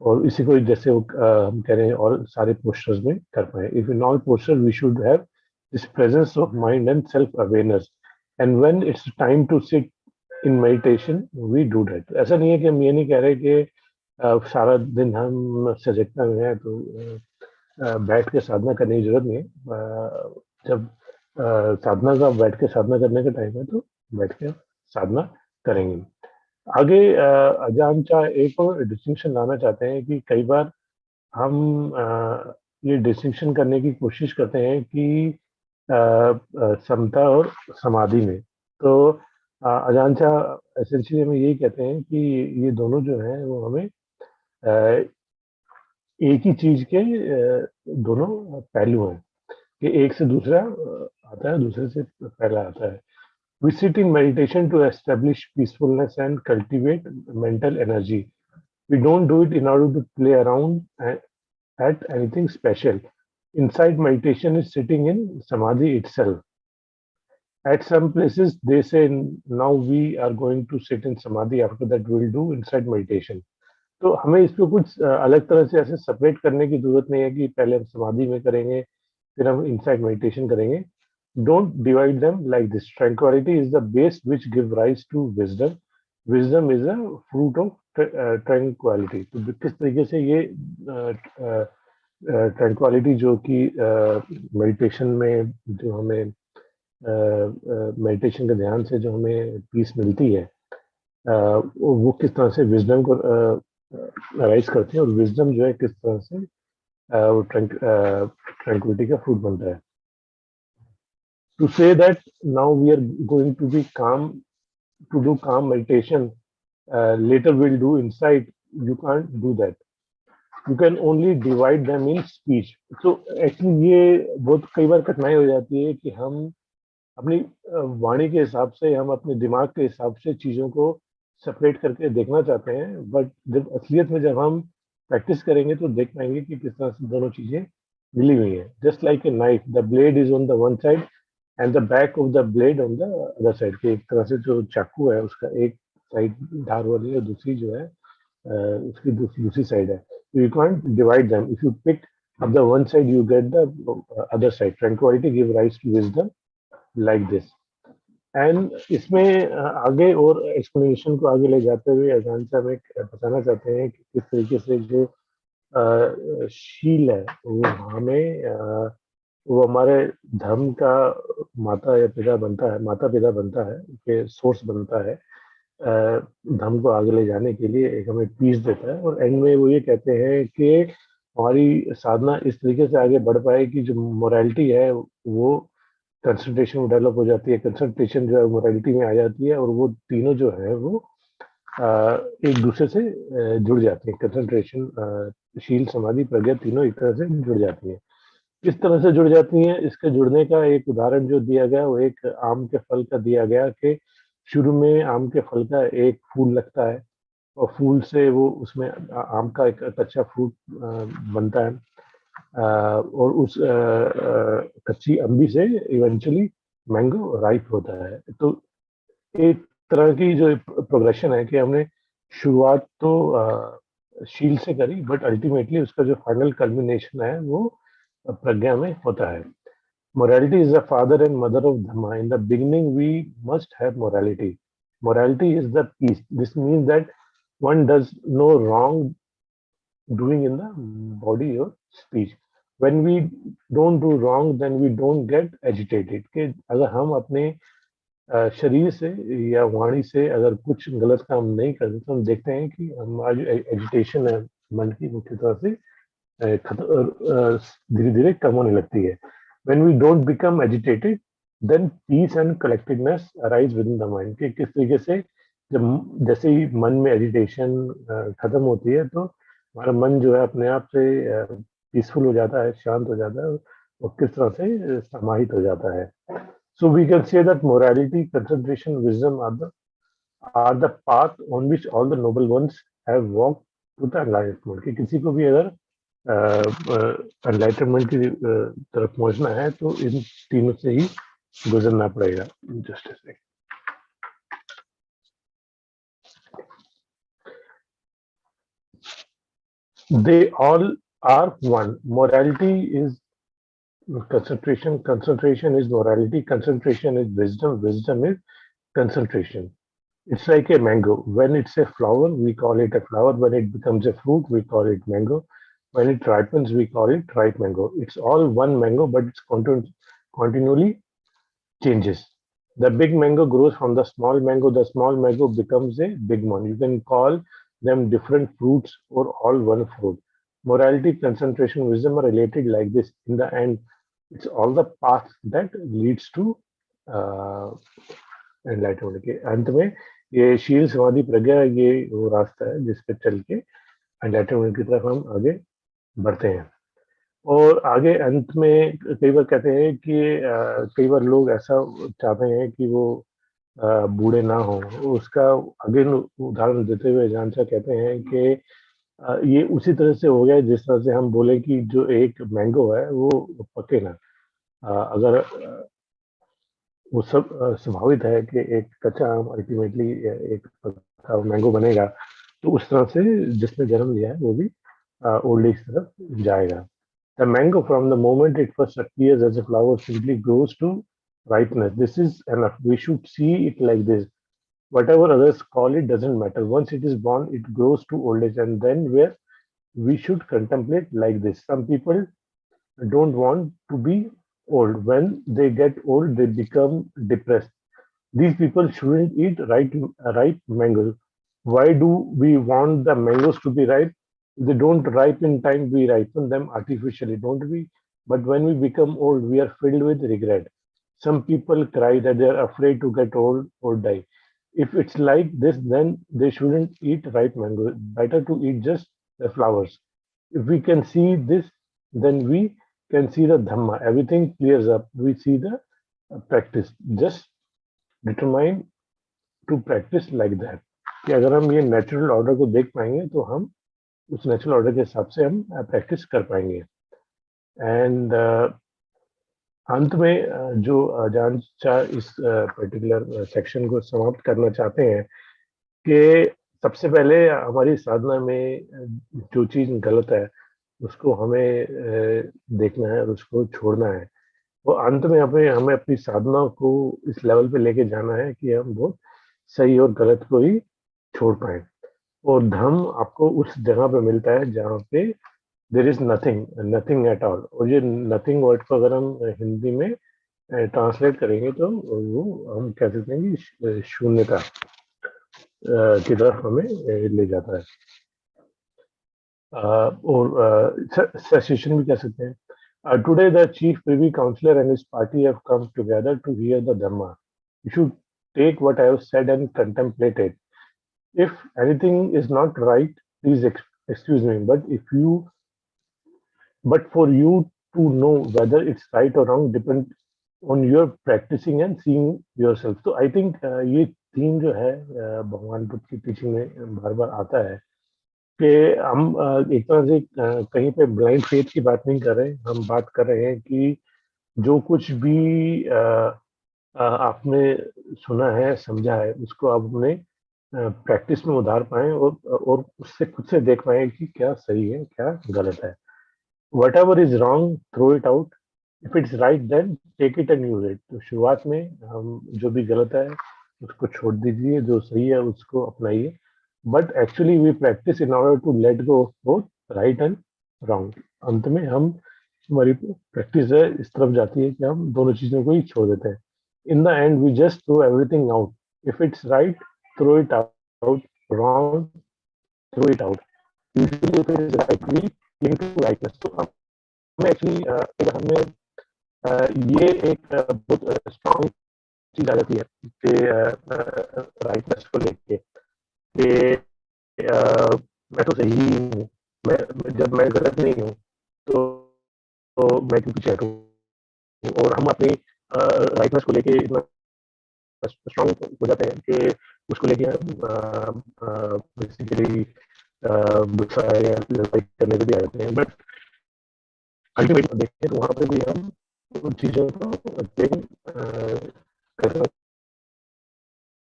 और इसी को जैसे हम कह रहे हैं और सारे पोस्टर्स में कर पाए. If in all poster we should have this presence of mind and self awareness, and when it's time to sit in meditation we do that. ऐसा नहीं है कि हम ये नहीं कह रहे कि सारा दिन हम सजगता में हैं तो बैठ के साधना करने की जरूरत नहीं है. जब साधना का बैठ के साधना करने का टाइम है तो बैठ के साधना करेंगे. आगे अजान चाह एक और डिस्टिंक्शन लाना चाहते हैं कि कई बार हम ये डिस्टिंक्शन करने की कोशिश करते हैं कि समता और समाधि में. तो अजान चाह एसेंशियली हमें यही कहते हैं कि ये दोनों जो हैं वो हमें एक ही चीज के दोनों पहलू हैं कि एक से दूसरा आता है, दूसरे से पहला आता है. We sit in meditation to establish peacefulness and cultivate mental energy. We don't do it in order to play around at anything special. Inside meditation is sitting in samadhi itself. At some places they say now we are going to sit in samadhi, after that we will do inside meditation. तो हमें इसको कुछ अलग तरह से ऐसे separate करने की जरूरत नहीं है कि पहले हम समाधि में करेंगे फिर हम इनसाइड मेडिटेशन करेंगे. Don't divide them like this. Tranquility is the base which gives rise to wisdom. Wisdom is a fruit of tranquility. तो किस तरीके से ये tranquility जो कि meditation में जो हमें मेडिटेशन के ध्यान से जो हमें पीस मिलती है, वो किस तरह से विजडम को राइज करती है, और विजडम जो है किस तरह से वो ट्रैंक्विलिटी का फ्रूट बनता है. To say that now we are going to be calm, to do calm meditation, later we'll do insight, you can't do that. You can only divide them in speech. So actually ये बहुत कई बार कठिनाई हो जाती है कि हम अपनी वाणी के हिसाब से, हम अपने दिमाग के हिसाब से चीज़ों को सेपरेट करके देखना चाहते हैं, बट जब असलियत में जब हम प्रैक्टिस करेंगे तो देख पाएंगे कि किस तरह से दोनों चीज़ें मिली हुई हैं. Just like a knife, the blade is on the one side and the back of the blade on the other side. के एक तरह से जो चाकू है उसका एक साइड धार वाली है, दूसरी जो है उसकी दूसरी साइड है. You can't divide them. If you pick up the one side, you get the other side. Tranquility give rise to wisdom like this. And इसमें आगे और एक्सप्लेनेशन को आगे ले जाते हुए अजान से हमें बताना चाहते हैं कि किस तरीके से जो शील है वो हमें वो हमारे धर्म का माता या पिता बनता है, माता पिता बनता है, के सोर्स बनता है धर्म को आगे ले जाने के लिए, एक हमें पीस देता है. और एंड में वो ये कहते हैं कि हमारी साधना इस तरीके से आगे बढ़ पाए कि जो मोरालिटी है वो कंसंट्रेशन में डेवलप हो जाती है, कंसंट्रेशन जो है मोरालिटी में आ जाती है, और वो तीनों जो है वो एक दूसरे से जुड़ जाती है. कंसंट्रेशन, शील, समाधि, प्रज्ञा तीनों एक तरह से जुड़ जाती है. किस तरह से जुड़ जाती हैं, इसके जुड़ने का एक उदाहरण जो दिया गया वो एक आम के फल का दिया गया कि शुरू में आम के फल का एक फूल लगता है और फूल से वो उसमें आम का एक कच्चा फ्रूट बनता है, और उस कच्ची अम्बी से इवेंचुअली मैंगो राइप होता है. तो एक तरह की जो प्रोग्रेशन है कि हमने शुरुआत तो शील से करी, बट अल्टीमेटली उसका जो फाइनल कल्मिनेशन है वो प्रज्ञा में होता है. Morality is the father and mother of Dhamma. In the beginning, we must have morality. Morality is the peace. This means that one does no wrong doing in the body or speech. When we don't do wrong, then we don't get agitated. कि अगर हम अपने शरीर से या वाणी से अगर कुछ गलत काम नहीं करते तो हम देखते हैं कि हमारा जो एजिटेशन है मन की मुख्य तरह से धीरे धीरे कम होने लगती है. When we don't become agitated, then peace and collectedness arise within the mind. कि किस तरीके से जब जैसे ही मन में एजिटेशन खत्म होती है तो हमारा मन जो है अपने आप से पीसफुल हो जाता है, शांत हो जाता है, और किस तरह से समाहित हो जाता है. So we can say that morality, concentration, wisdom are the path on which all the noble ones have walked to the enlightenment. कि किसी को भी अगर एनलाइटनमेंट की तरफ पहुंचना है तो इन तीनों से ही गुजरना पड़ेगा. Just a second. They all are one. Morality is concentration, concentration is morality, concentration is wisdom, wisdom is concentration. It's like a mango. When it's a flower, we call it a flower. When it becomes a fruit, we call it mango. When it ripens, we call it ripe mango. It's all one mango, but it's continually changes. The big mango grows from the small mango. The small mango becomes a big one. You can call them different fruits or all one fruit. Morality, concentration, wisdom are related like this. In the end, it's all the path that leads to enlightenment के अंत में. ये शील, समाधि, प्रज्ञा, ये वो रास्ता है जिस पे चल के एनलाइटमेंट की तरफ हम आगे बढ़ते हैं. और आगे अंत में कई बार कहते हैं कि कई बार लोग ऐसा चाहते हैं कि वो बूढ़े ना हो. उसका आगे उदाहरण देते हुए जानसा कहते हैं कि ये उसी तरह से हो गया जिस तरह से हम बोले कि जो एक मैंगो है वो पके ना. अगर वो सब स्वाभाविक है कि एक कच्चा आम अल्टीमेटली एक पका मैंगो बनेगा, तो उस तरह से जिसने जन्म लिया है वो भी ओल्ड एज तरफ जाएगा. The mango, from the moment it first appears as a flower, simply grows to ripeness. This is enough. We should see it like this. Whatever others call it doesn't matter. Once it is born, it grows to old age, and then where we should contemplate like this. Some people don't want to be old. When they get old, they become depressed. These people shouldn't eat ripe mangoes. Why do we want the mangoes to be ripe? They don't ripe in time, we ripen them artificially, don't we? But when we become old, we are filled with regret. Some people cry that they are afraid to get old or die. If it's like this, then they shouldn't eat ripe mangoes. Better to eat just the flowers. If we can see this, then we can see the Dhamma. Everything clears up. We see the practice. Just determine to practice like that कि अगर हम ये natural order को देख पाएंगे तो हम उस नेचुरल ऑर्डर के हिसाब से हम प्रैक्टिस कर पाएंगे एंड अंत में जो जान चाह इस पर्टिकुलर सेक्शन को समाप्त करना चाहते हैं कि सबसे पहले हमारी साधना में जो चीज गलत है उसको हमें देखना है और उसको छोड़ना है वो अंत में हमें हमें अपनी साधना को इस लेवल पे लेके जाना है कि हम बहुत सही और गलत को ही छोड़ पाए और धर्म आपको उस जगह पे मिलता है जहाँ पे there is nothing nothing at all और ये नथिंग वर्ड को अगर हम हिंदी में ट्रांसलेट करेंगे तो वो हम कह सकते हैं कि शून्यता की तरफ हमें ले जाता है और सेसेशन भी कह सकते हैं today the chief privy counsellor and his party have come together to hear the Dhamma you should take what I have said and contemplate it. If anything is not right, please excuse me. But for you to know whether it's right or wrong depend on your practicing and seeing yourself. So I think ये theme जो है भगवान बुद्ध की teaching में बार बार आता है कि हम एक तरह से कहीं पे ब्लाइंड फेथ की बात नहीं कर रहे हैं हम बात कर रहे हैं कि जो कुछ भी आपने सुना है समझा है उसको आप अपने प्रैक्टिस में उतार पाएं और उससे खुद से देख पाएं कि क्या सही है क्या गलत है whatever is wrong throw it out if it's right then take it and use it तो शुरुआत में हम जो भी गलत है उसको छोड़ दीजिए जो सही है उसको अपनाइए but actually we practice in order to let go both right and wrong अंत में हम हमारी प्रैक्टिस है इस तरफ जाती है कि हम दोनों चीजों को ही छोड़ देते हैं in the end, we just throw everything out. If it's right, throw it out. Wrong, throw it out. Usually, if it is right, we cling to rightness. तो हमें एक्चुअली हमें ये एक बहुत स्ट्रॉन्ग चीज आ जाती है कि राइटनेस को लेके कि मैं तो सही हूँ जब मैं गलत नहीं हूँ तो मैं क्यों पीछे हटूँ और हम अपनी राइटनेस को लेके इतना स्ट्रॉन्ग हो जाते हैं कि उसको लेके बेसिकली गुस्सा या लड़ाई करने पे भी आ जाते हैं बट अल्टीमेटली देखते हैं तो वहाँ पे भी हम उन चीज़ों को अगेन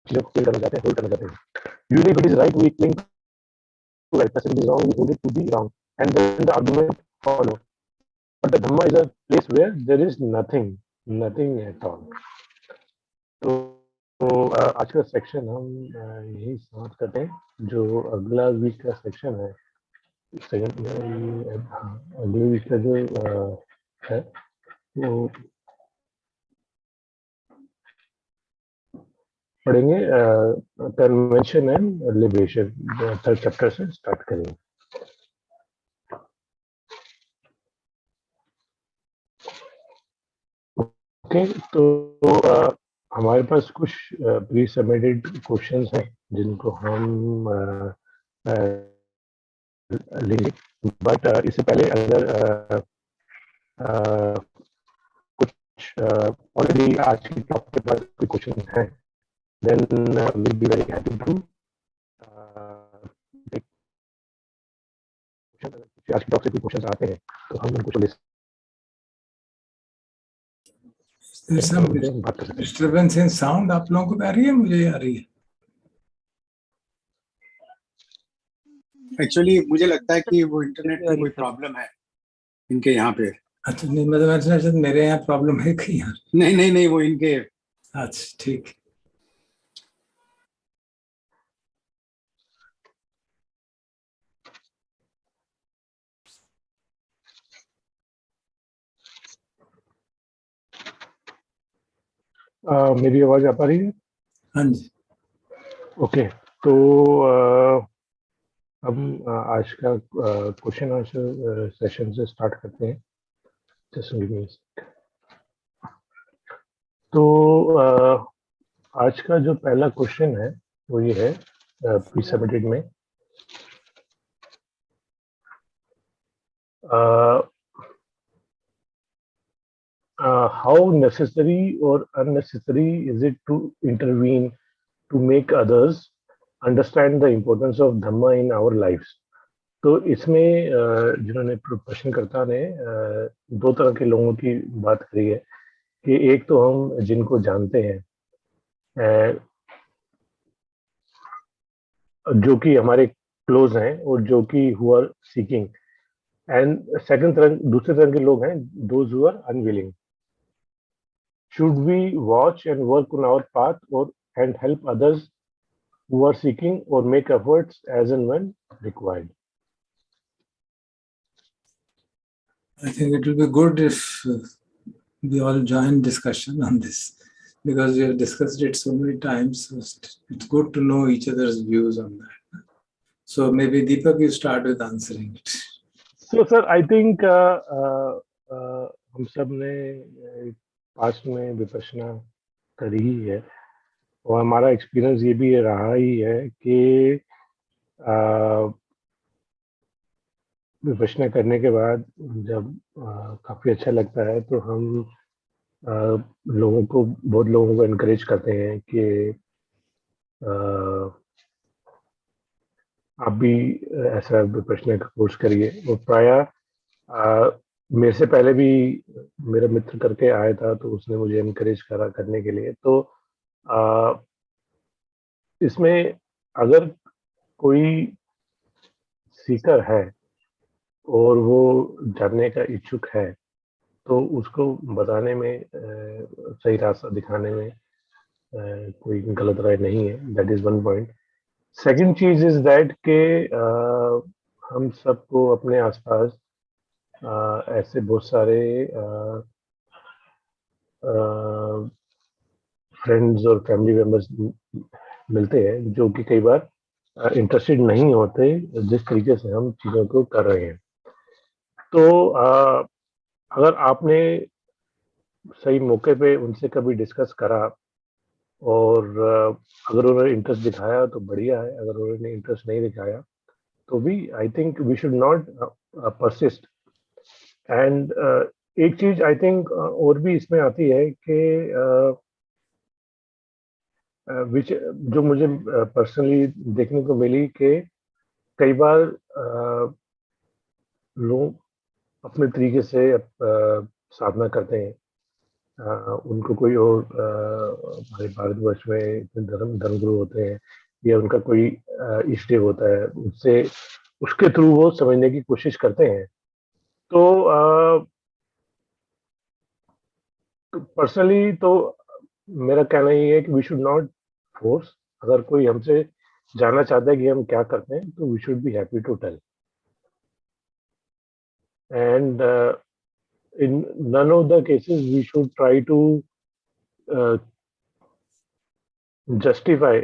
चीज़ों को फील करना चाहते हैं होल्ड करना चाहते हैं usually it is right we cling to right person is wrong we hold it to be wrong and then the argument follow but the Dhamma is a place where there is nothing nothing at all तो आज का section हम यही समाप्त करते हैं जो अगला वीक का सेक्शन है सेकंड अगले वीक का जो है वो पढ़ेंगे convention and liberation third chapter से स्टार्ट करेंगे ओके तो हमारे पास कुछ प्री सबमिटेड क्वेश्चंस हैं जिनको हम लेंगे बट इससे पहले अगर कुछ ऑलरेडी आज की टॉप के पास कोई क्वेश्चन है then we'll be very happy to take आज की टॉप से कोई क्वेश्चन आते हैं तो हम उनको ले बात कर सकते हैं डिस्टर्बेंस इन साउंड आप लोगों को आ रही है मुझे आ रही है एक्चुअली मुझे लगता है कि वो इंटरनेट में कोई प्रॉब्लम है इनके यहाँ पे अच्छा नहीं मतलब मेरे यहाँ प्रॉब्लम है कहीं नहीं वो इनके अच्छा ठीक मेरी आवाज आ पा रही है? हाँ जी। ओके, तो हम आज का क्वेश्चन आंसर सेशन से स्टार्ट करते हैं। Just give me. तो आज का जो पहला क्वेश्चन है वो ये है, प्री सबमिटेड में, how necessary or unnecessary is it to intervene to make others understand the importance of dhamma in our lives? तो इसमें जिन्होंने प्रश्नकर्ता ने दो तरह के लोगों की बात करी है कि एक तो हम जिनको जानते हैं, जो कि हमारे क्लोज हैं और जो कि who are seeking, and second तरह दूसरे तरह के लोग हैं, those who are unwilling. Should we watch and work on our path and help others who are seeking, or make efforts as and when required? I think it will be good if we all join discussion on this, because we have discussed it so many times. So it's good to know each other's views on that. So maybe Deepak, you start with answering it. So, sir, I think हम सब ने past में विपश्यना करी ही है, और हमारा experience ये भी रहा ही है कि विपश्यना करने के बाद जब काफ़ी अच्छा लगता है तो हम बहुत लोगों को एनकरेज करते हैं कि आप भी ऐसा विपश्यना का कोर्स करिए. और प्रायः मेरे से पहले भी मेरा मित्र करके आया था, तो उसने मुझे एनकरेज करा करने के लिए. तो इसमें अगर कोई सीकर है और वो जानने का इच्छुक है, तो उसको बताने में, सही रास्ता दिखाने में कोई गलत राय नहीं है. That is one point. Second चीज इज दैट के हम सबको अपने आसपास ऐसे बहुत सारे फ्रेंड्स और फैमिली मेंबर्स मिलते हैं जो कि कई बार इंटरेस्टेड नहीं होते जिस तरीके से हम चीज़ों को कर रहे हैं. तो अगर आपने सही मौके पे उनसे कभी डिस्कस करा और अगर उन्होंने इंटरेस्ट दिखाया तो बढ़िया है, अगर उन्होंने इंटरेस्ट नहीं दिखाया तो भी I think we should not persist. And एक चीज आई थिंक और भी इसमें आती है कि विच जो मुझे पर्सनली देखने को मिली कि कई बार लोग अपने तरीके से साधना करते हैं. उनको कोई और हमारे भारतवर्ष में इतने धर्मगुरु होते हैं, या उनका कोई इष्ट देव होता है, उससे उसके थ्रू वो समझने की कोशिश करते हैं. तो पर्सनली तो मेरा कहना ये है कि वी शुड नॉट फोर्स. अगर कोई हमसे जानना चाहता है कि हम क्या करते हैं, तो we should be happy to tell. And in none of the cases we should try to uh, justify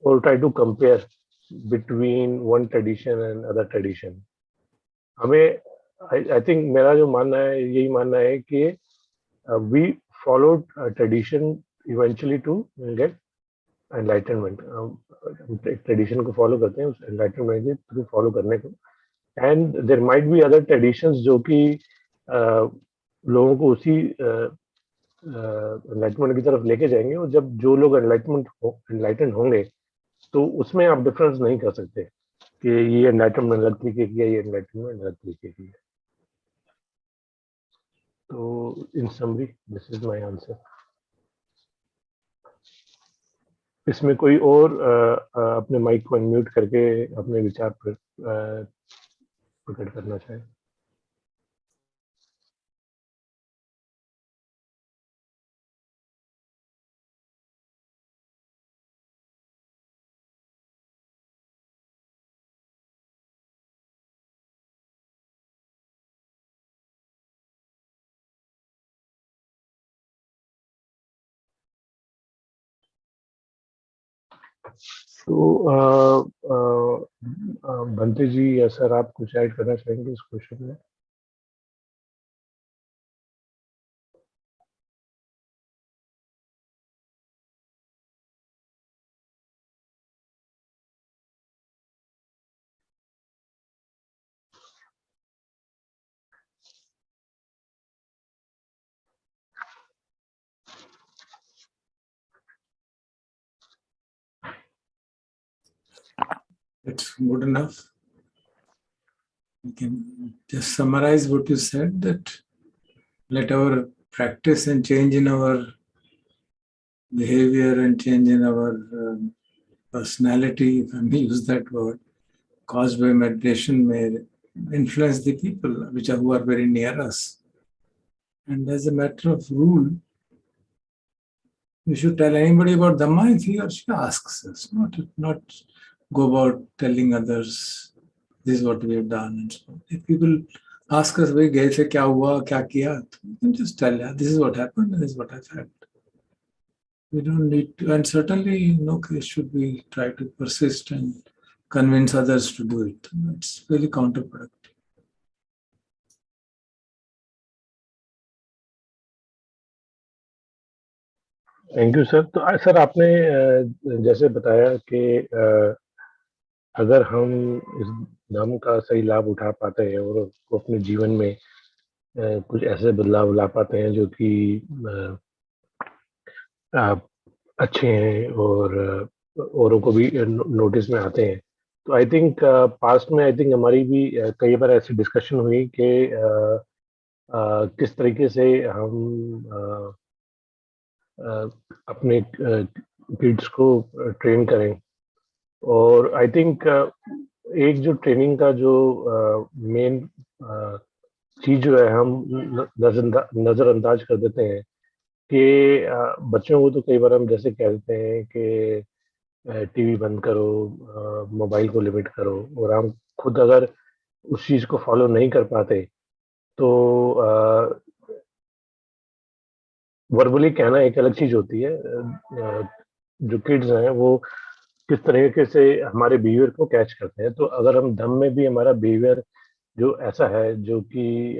or try to compare between one tradition and other tradition. हमें I think मेरा जो मानना है, यही मानना है कि we followed tradition eventually to get enlightenment. हम ट्रेडिशन को फॉलो करते हैं उस एनलाइटनमेंट के थ्रू फॉलो करने को. And there might be other traditions जो कि लोगों को उसी एनलाइटमेंट की तरफ लेके जाएंगे. और जब जो लोग एनलाइटेंड होंगे, तो उसमें आप डिफरेंस नहीं कर सकते कि ये एनलाइटमेंट अलग तरीके की है, ये एनलाइटमेंट अलग तरीके की है. तो इन summary this is my answer. इसमें कोई और अपने माइक को अनम्यूट करके अपने विचार प्रकट करना चाहे? तो बंटी जी या सर, आप कुछ ऐड करना चाहेंगे इस क्वेश्चन में? It's good enough. We can just summarize what you said, that let our practice and change in our behavior and change in our personality, if I may use that word, caused by meditation, may influence the people who are very near us. And as a matter of rule, we should tell anybody about Dhamma if he or she asks us, not go about telling others this is what we have done and so on. If people ask us, "Bhai, gaye the, kya hua, kya kiya?" we can just tell, "Yeah, this is what happened and this is what I felt." We don't need to, and certainly in no case should we try to persist and convince others to do it. It's really counterproductive. Thank you sir. तो sir, आपने जैसे बताया कि अगर हम इस धर्म का सही लाभ उठा पाते हैं और उसको अपने जीवन में कुछ ऐसे बदलाव ला पाते हैं जो कि अच्छे हैं और औरों को भी नोटिस में आते हैं, तो आई थिंक पास्ट में आई थिंक हमारी भी कई बार ऐसी डिस्कशन हुई कि किस तरीके से हम अपने किड्स को ट्रेन करें। और आई थिंक एक जो ट्रेनिंग का जो मेन चीज जो है, हम नजरअंदाज कर देते हैं कि बच्चों को तो कई बार हम जैसे कह देते हैं कि टीवी बंद करो, मोबाइल को लिमिट करो, और हम खुद अगर उस चीज को फॉलो नहीं कर पाते तो वर्बली कहना एक अलग चीज होती है। जो किड्स हैं वो किस तरीके से हमारे बिहेवियर को कैच करते हैं। तो अगर हम धम्म में भी हमारा बिहेवियर जो ऐसा है जो कि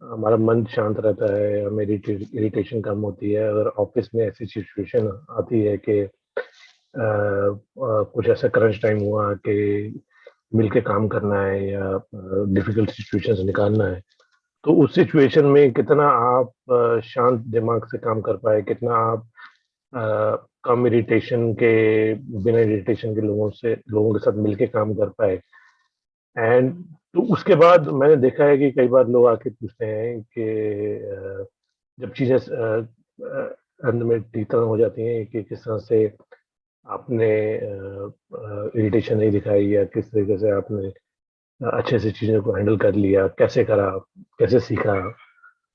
हमारा मन शांत रहता है, हमें इरिटेशन कम होती है, अगर ऑफिस में ऐसी सिचुएशन आती है कि कुछ ऐसा क्रंच टाइम हुआ कि मिलके काम करना है या डिफिकल्ट सिचुएशंस निकालना है, तो उस सिचुएशन में कितना आप शांत दिमाग से काम कर पाए, कितना आप कम इरिटेशन के, बिना इरिटेशन के लोगों के साथ मिलके काम कर पाए। एंड तो उसके बाद मैंने देखा है कि कई बार लोग आके पूछते हैं कि जब चीजें अंत में ठीक तरह हो जाती हैं कि किस तरह से आपने इरिटेशन नहीं दिखाई या किस तरीके से आपने अच्छे से चीजों को हैंडल कर लिया, कैसे करा, कैसे सीखा।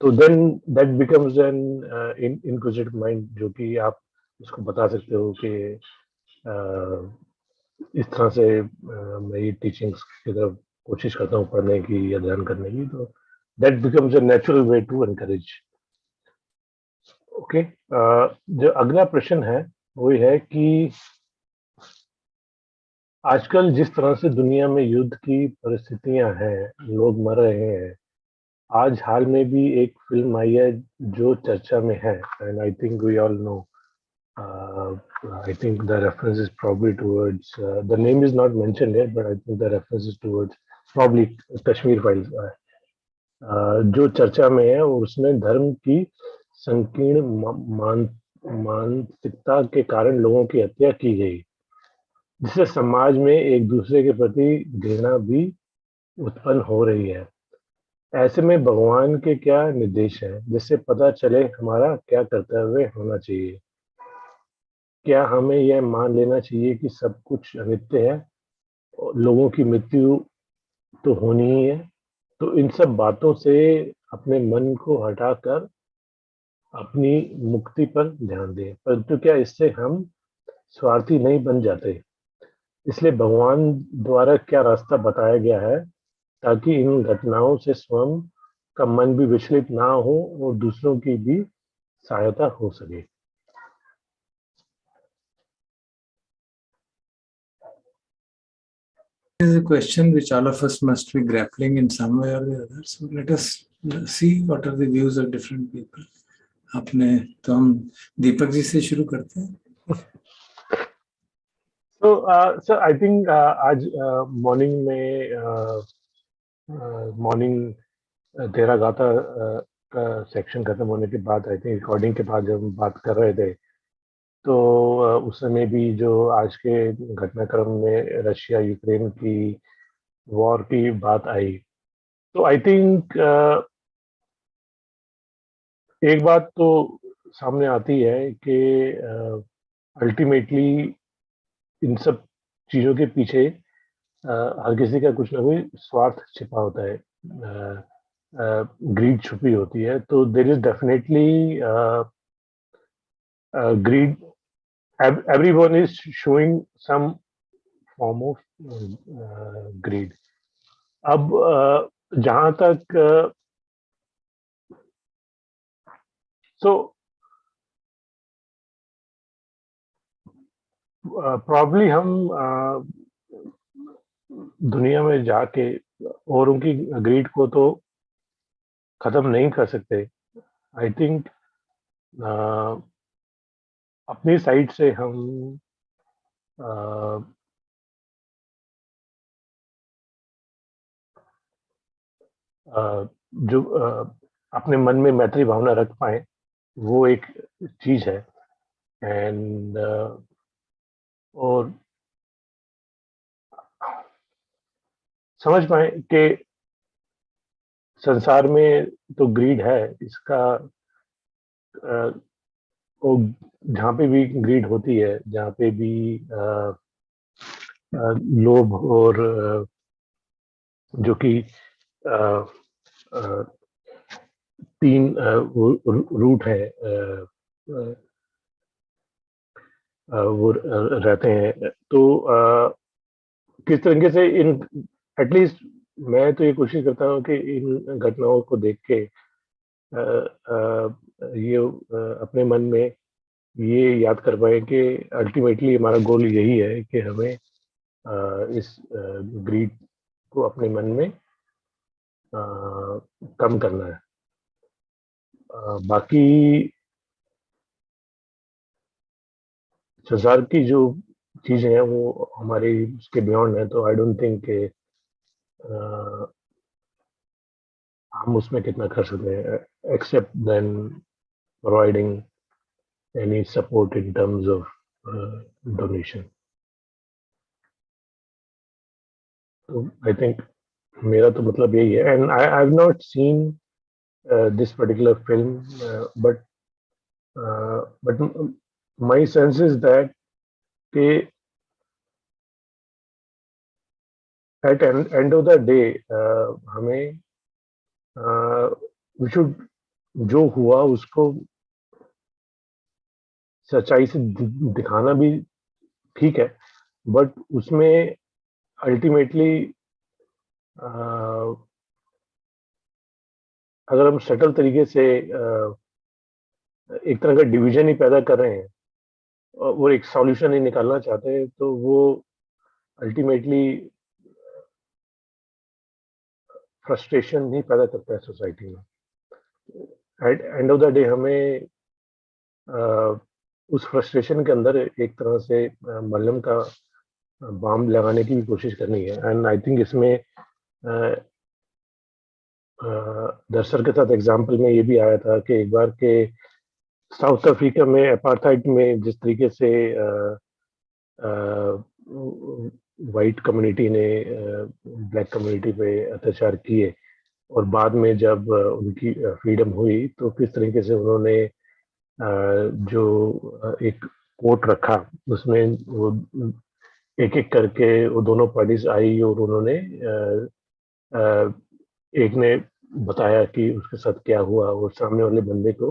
तो then that becomes an inquisitive mind, जो कि आप उसको बता सकते हो कि इस तरह से मेरी टीचिंग्स की तरफ कोशिश करता हूँ पढ़ने की या ध्यान करने की। तो that becomes a natural way to encourage. Okay, जो अगला प्रश्न है वो है कि आजकल जिस तरह से दुनिया में युद्ध की परिस्थितियां हैं, लोग मर रहे हैं, आज हाल में भी एक फिल्म आई है जो चर्चा में है, and I think we all know, I think the reference is probably towards the name is not mentioned here, but I think the reference is towards probably Kashmir Files, जो चर्चा में है, और उसमें धर्म की संकीर्ण मानसिकता के कारण लोगों की हत्या की गई, जिससे समाज में एक दूसरे के प्रति घृणा भी उत्पन्न हो रही है। ऐसे में भगवान के क्या निर्देश हैं जिससे पता चले हमारा क्या कर्तव्य होना चाहिए? क्या हमें यह मान लेना चाहिए कि सब कुछ अनित्य है, लोगों की मृत्यु तो होनी ही है? तो इन सब बातों से अपने मन को हटाकर अपनी मुक्ति पर ध्यान दें, परंतु क्या इससे हम स्वार्थी नहीं बन जाते? इसलिए भगवान द्वारा क्या रास्ता बताया गया है ताकि इन घटनाओं से स्वयं का मन भी विचलित ना हो और दूसरों की भी सहायता हो सके? is a question which all of us must be grappling in some way or the other. So let us see what are the views of different people. आपने तो हम दीपक जी से शुरू करते हैं. So I think आज मॉर्निंग में morning तेरा गाता का सेक्शन खत्म होने के बाद, आई थिंक रिकॉर्डिंग के बाद जब हम बात कर रहे थे, तो उस समय भी जो आज के घटनाक्रम में रशिया यूक्रेन की वॉर की बात आई, तो आई थिंक एक बात तो सामने आती है कि अल्टीमेटली इन सब चीज़ों के पीछे हर किसी का कुछ ना कोई स्वार्थ छिपा होता है, ग्रीड छुपी होती है. तो there is definitely greed. Everyone is showing some form of greed. अब जहां तक प्रॉब्ली हम दुनिया में जाके और उनकी ग्रीड को तो खत्म नहीं कर सकते. आई थिंक अपनी साइड से हम जो अपने मन में मैत्री भावना रख पाए, वो एक चीज है. एंड और समझ पाए कि संसार में तो ग्रीड है, इसका वो जहाँ पे भी ग्रीड होती है, जहाँ पे भी लोभ और जो कि तीन रूट है वो रहते हैं. तो किस तरीके से इन एटलीस्ट मैं तो ये कोशिश करता हूँ कि इन घटनाओं को देख के ये अपने मन में ये याद कर पाए कि अल्टीमेटली हमारा गोल यही है कि हमें इस ग्रीड को अपने मन में कम करना है. बाकी संसार की जो चीजें हैं वो हमारे उसके बियॉन्ड है. तो आई डोंट थिंक कि हम उसमें कितना कर सकते हैं, except then providing any support in terms of donation. So I think मेरा तो मतलब यही है. And I have not seen this particular film, but my sense is that कि at end of the day हमें we should जो हुआ उसको सच्चाई से दिखाना भी ठीक है, बट उसमें अल्टीमेटली अगर हम सटल तरीके से एक तरह का डिवीजन ही पैदा कर रहे हैं और एक सॉल्यूशन ही निकालना चाहते हैं, तो वो अल्टीमेटली फ्रस्ट्रेशन ही पैदा करता है सोसाइटी में. At end of the day हमें उस फ्रस्ट्रेशन के अंदर एक तरह से मलहम का बाम लगाने की भी कोशिश करनी है. एंड आई थिंक इसमें दरअसल के साथ एग्जाम्पल में ये भी आया था कि एक बार के साउथ अफ्रीका में अपार्थाइड में जिस तरीके से वाइट कम्युनिटी ने ब्लैक कम्युनिटी पे अत्याचार किए, और बाद में जब उनकी फ्रीडम हुई तो किस तरीके से उन्होंने जो एक कोर्ट रखा, उसमें वो एक एक करके वो दोनों पार्टीज आई और उन्होंने एक ने बताया कि उसके साथ क्या हुआ, और सामने वाले बंदे को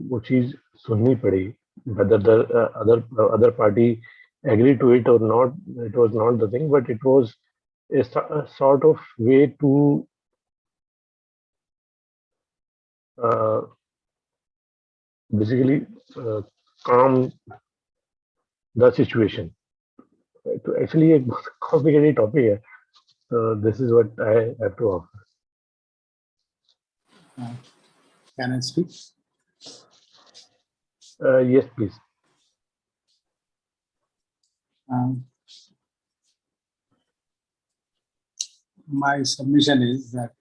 वो चीज सुननी पड़ी. whether the other party agreed to it or not, it was not the thing, but it was a sort of way to basically calm the situation. तो एक्चुअली एक बहुत कॉम्प्लिकेटेड टॉपिक है, so this is what I have to offer. Can I speak? Yes, please. My submission is that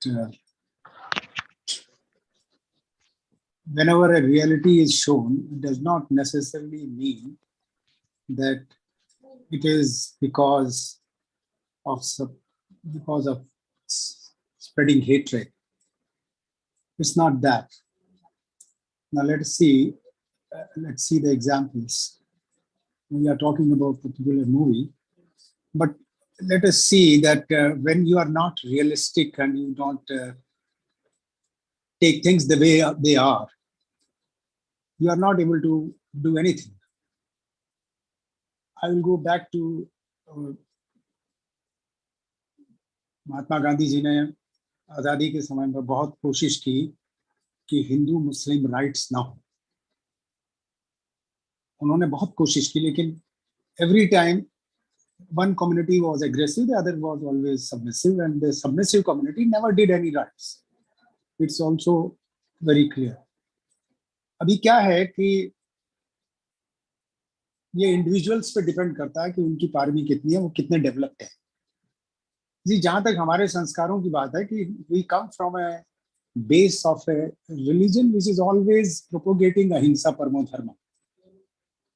whenever a reality is shown, it does not necessarily mean that it is because of spreading hatred. It's not that. Now let's see the examples. We are talking about a particular movie, but let us see that when you are not realistic and you don't take things the way they are, you are not able to do anything. I will go back to Mahatma Gandhi ji ने आज़ादी के समय में बहुत कोशिश की कि हिंदू मुस्लिम rights ना हो. उन्होंने बहुत कोशिश की, लेकिन every time one community was aggressive, the other was always submissive, and the submissive community never did any rights. It's also very clear. अभी क्या है कि ये इंडिविजुअल्स पे डिपेंड करता है कि उनकी पारवी कितनी है, वो कितने डेवलप्ड है. जी, जहां तक हमारे संस्कारों की बात है कि we come from a base of a religion which is always propagating अहिंसा परमो धर्म.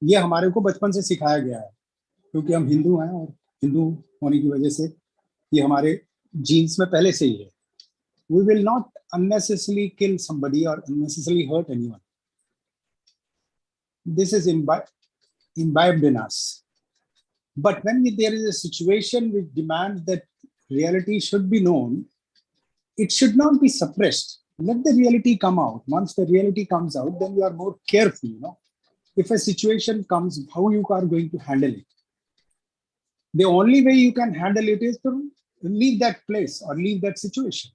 ये हमारे को बचपन से सिखाया गया है, क्योंकि हम हिंदू हैं और हिंदू होने की वजह से ये हमारे जीन्स में पहले से ही है. We will not unnecessarily kill somebody or unnecessarily hurt anyone. This is imbibed in us. But when there is a situation which demands that reality should be known, it should not be suppressed. Let the reality come out. Once the reality comes out, then you are more careful. If a situation comes, how you are going to handle it? The only way you can handle it is to leave that place or leave that situation.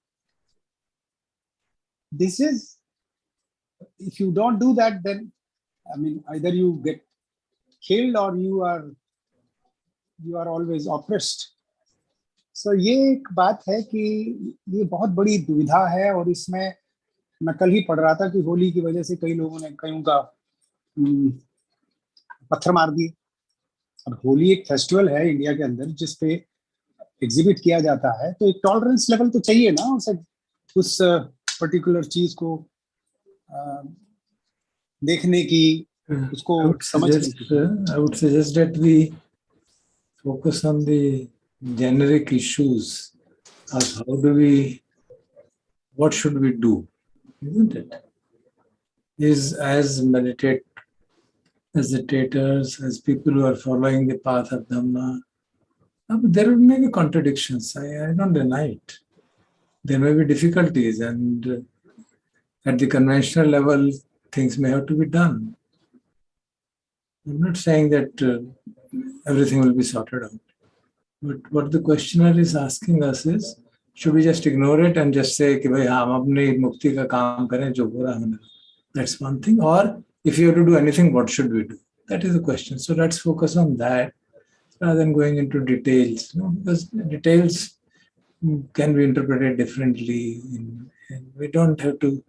This is, if you don't do that, then either you get killed or you are always oppressed. So ये एक बात है कि ये बहुत बड़ी दुविधा है, और इसमें मैं कल ही पढ़ रहा था कि होली की वजह से कई लोगों ने कईयों का पत्थर मार दिए. अब होली एक फेस्टिवल है इंडिया के अंदर जिसपे एग्जिबिट किया जाता है, तो एक टॉलरेंस लेवल तो चाहिए ना उस पर्टिकुलर चीज को देखने की, उसको समझने की. I would suggest that we focus on the generic issues of what should we do, isn't it? Is as meditators, as people who are following the path of Dhamma, there may be contradictions. I don't deny it. There may be difficulties, and at the conventional level, things may have to be done. I'm not saying that everything will be sorted out. But what the questioner is asking us is, should we just ignore it and just say कि भाई हम अपने मुक्ति का काम करें जो हो रहा है? That's one thing. Or if you have to do anything, what should we do? That is the question. So let's focus on that rather than going into details. Because details can be interpreted differently, and we don't have to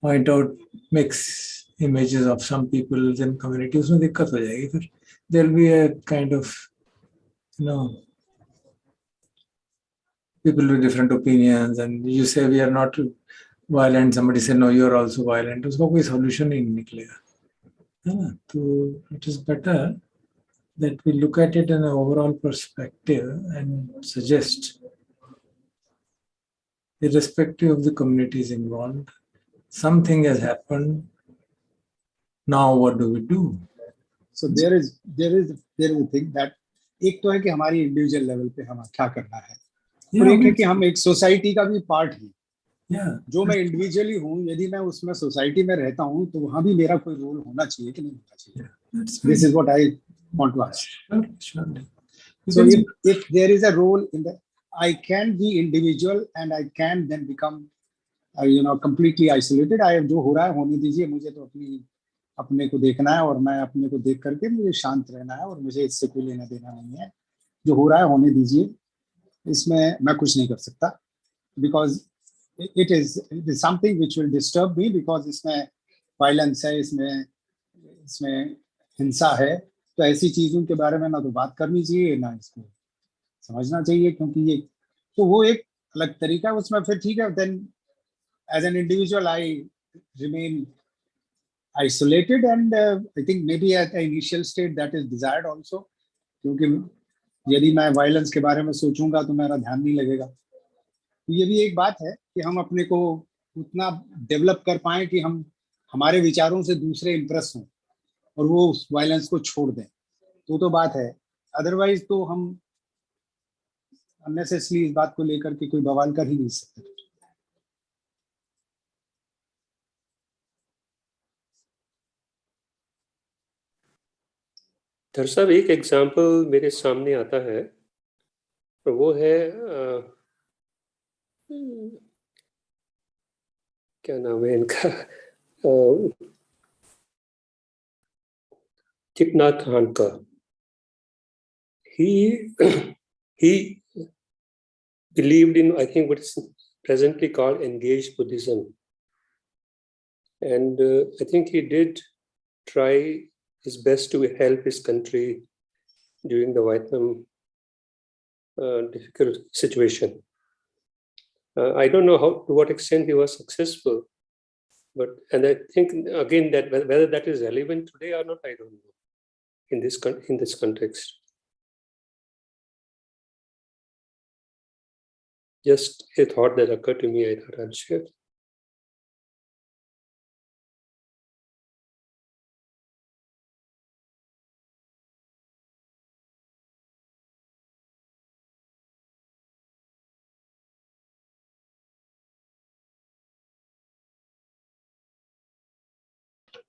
point out mix images of some people in communities. उसमें दिक्कत हो जाएगी फिर. There'll be a kind of people with different opinions, and you say we are not violent, somebody say no, you are also violent. उसका कोई solution ही नहीं निकलेगा, है ना? तो it is better that we look at it in an overall perspective and suggest, irrespective of the communities involved, something has happened. Now what do we do? So there is a thing that एक तो है कि हमारी individual level पे हम क्या करना है, और एक है कि हम एक सोसाइटी का भी पार्ट हैं. जो मैं इंडिविजुअली हूँ, यदि मैं उसमें सोसाइटी में रहता हूँ, तो वहां भी मेरा कोई रोल होना चाहिए कि नहीं होना चाहिए. This is what I want to ask. Sure. So if there is a role in that, I can be individual and I can then become completely isolated. जो हो रहा है होने दीजिए, मुझे तो अपने को देखना है, और मैं अपने को देख करके मुझे शांत रहना है, और मुझे इससे कोई लेना देना नहीं है. जो हो रहा है होने दीजिए, इसमें मैं कुछ नहीं कर सकता, because it is something which will disturb me, because इसमें वायलेंस है, इसमें हिंसा है, तो ऐसी चीजों के बारे में ना तो बात करनी चाहिए ना इसको समझना चाहिए, क्योंकि ये तो वो एक अलग तरीका है उसमें। फिर ठीक है, then as an individual I remain isolated, and I think maybe at the initial state that is desired also, क्योंकि यदि मैं वायलेंस के बारे में सोचूंगा तो मेरा ध्यान नहीं लगेगा। तो ये भी एक बात है कि हम अपने को उतना डेवलप कर पाए कि हम हमारे विचारों से दूसरे इम्प्रेस हों और वो उस वायलेंस को छोड़ दें, तो बात है। अदरवाइज तो हम अननेसेसरी इस बात को लेकर के कोई बवाल कर ही नहीं सकते। धर साहब, एक एग्जाम्पल मेरे सामने आता है, वो है क्या नाम है इनका, Thich Nhat Hanh. He believed in, I think, what is presently called engaged Buddhism, and I think he did try his best to help his country during the Vietnam difficult situation. I don't know to what extent he was successful, and I think again that whether that is relevant today or not, I don't know in this context. Just a thought that occurred to me, I thought I'll share.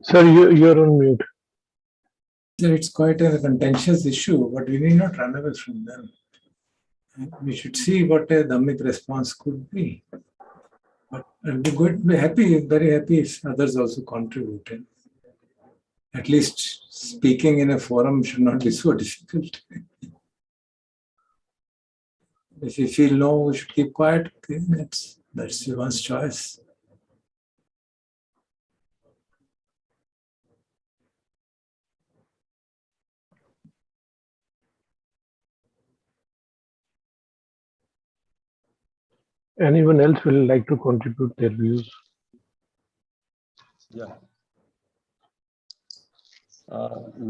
Sir, you're on mute. It's quite a contentious issue, but we need not run away from them. We should see what a Dhammik response could be. But I'll be very happy if others also contributed. At least speaking in a forum should not be so difficult. If you feel no, we should keep quiet, okay, that's one's choice. Anyone else will like to contribute their views? Yeah.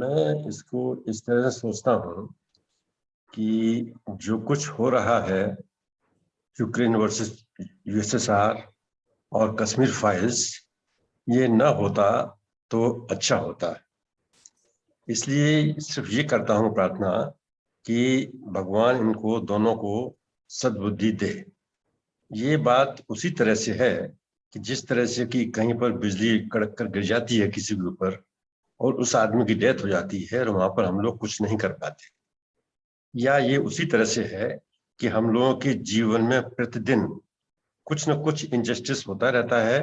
मैं इसको इस तरह से सोचता हूँ कि जो कुछ हो रहा है यूक्रेन वर्सेस यूएसएसआर और कश्मीर फाइल्स, ये ना होता तो अच्छा होता। इसलिए सिर्फ ये करता हूँ प्रार्थना कि भगवान इनको दोनों को सद्बुद्धि दे। ये बात उसी तरह से है कि जिस तरह से कि कहीं पर बिजली कड़क कर गिर जाती है किसी के ऊपर और उस आदमी की डेथ हो जाती है और वहां पर हम लोग कुछ नहीं कर पाते, या ये उसी तरह से है कि हम लोगों के जीवन में प्रतिदिन कुछ न कुछ इनजस्टिस होता रहता है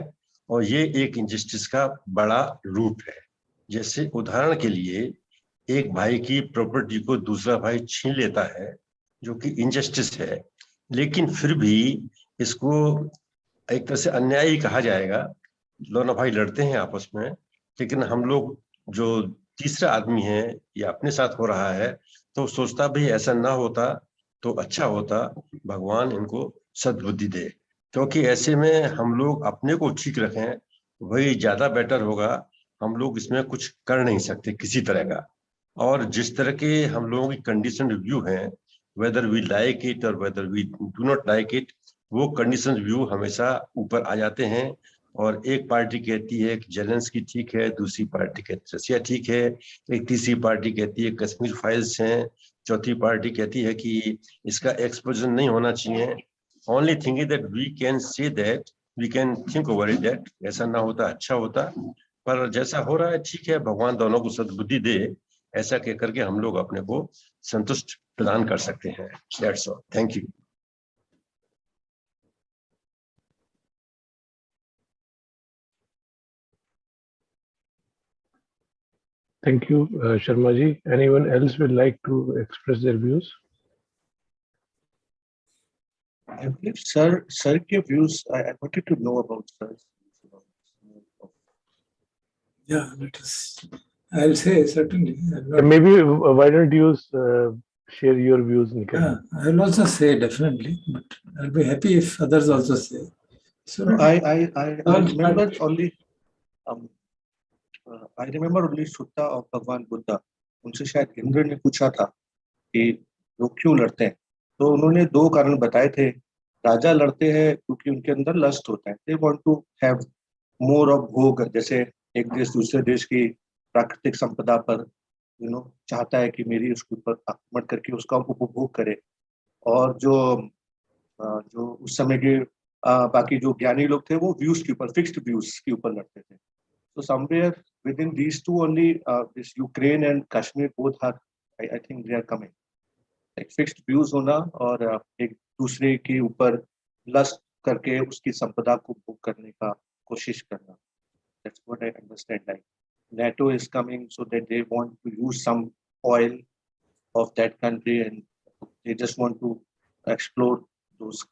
और ये एक इनजस्टिस का बड़ा रूप है। जैसे उदाहरण के लिए एक भाई की प्रॉपर्टी को दूसरा भाई छीन लेता है, जो कि इनजस्टिस है, लेकिन फिर भी इसको एक तरह से अन्याय ही कहा जाएगा। दोनों भाई लड़ते हैं आपस में, लेकिन हम लोग जो तीसरा आदमी है या अपने साथ हो रहा है तो सोचता भी ऐसा ना होता तो अच्छा होता, भगवान इनको सद्बुद्धि दे, क्योंकि ऐसे में हम लोग अपने को ठीक रखें वही ज्यादा बेटर होगा। हम लोग इसमें कुछ कर नहीं सकते किसी तरह का, और जिस तरह के हम लोगों की कंडीशन व्यू हैं, वेदर वी लाइक इट और whether we do not like it, वो कंडीशन व्यू हमेशा ऊपर आ जाते हैं और एक पार्टी कहती है कि जेलेंस्की ठीक है, दूसरी पार्टी कहती है रसिया ठीक है, एक तीसरी पार्टी कहती है कश्मीर फाइल्स हैं, चौथी पार्टी कहती है कि इसका एक्सपोजर नहीं होना चाहिए। Only thing is that we can say that we can think over it that ऐसा ना होता अच्छा होता, पर जैसा हो रहा है ठीक है, भगवान दोनों को सद्बुद्धि दे, ऐसा कह करके हम लोग अपने को संतुष्ट प्रदान कर सकते हैं। That's all, thank you. Thank you, Sharma ji. Anyone else would like to express their views? I believe sir के views. I wanted to know about sir. Yeah, let us. I'll say certainly. Maybe why don't you share your views, Nikhil? Yeah, I'll also say definitely, but I'll be happy if others also say. So No, I remember only. I remember only Sutta of भगवान बुद्धा. उनसे शायद इंद्र ने पूछा था कि लोग क्यों लड़ते हैं, तो उन्होंने दो कारण बताए थे. राजा लड़ते हैं क्योंकि उनके अंदर लस्ट होता है. They want to have more of भोग, जैसे एक देश दूसरे देश की प्राकृतिक संपदा पर चाहता है कि मेरी उसके ऊपर आक्रमण करके उसका उपभोग करे. और जो उस समय के बाकी जो ज्ञानी लोग थे वो व्यूज के ऊपर, फिक्स्ड व्यूज के ऊपर लड़ते थे. So somewhere within these two only, this Ukraine and Kashmir both are, I think they are coming. Like fixed views होना और एक दूसरे के ऊपर लस्ट करके उसकी संपदा को भोग करने का कोशिश करना. That's what I understand. Like NATO is coming so that they want to use some oil of that country and they just want to explore those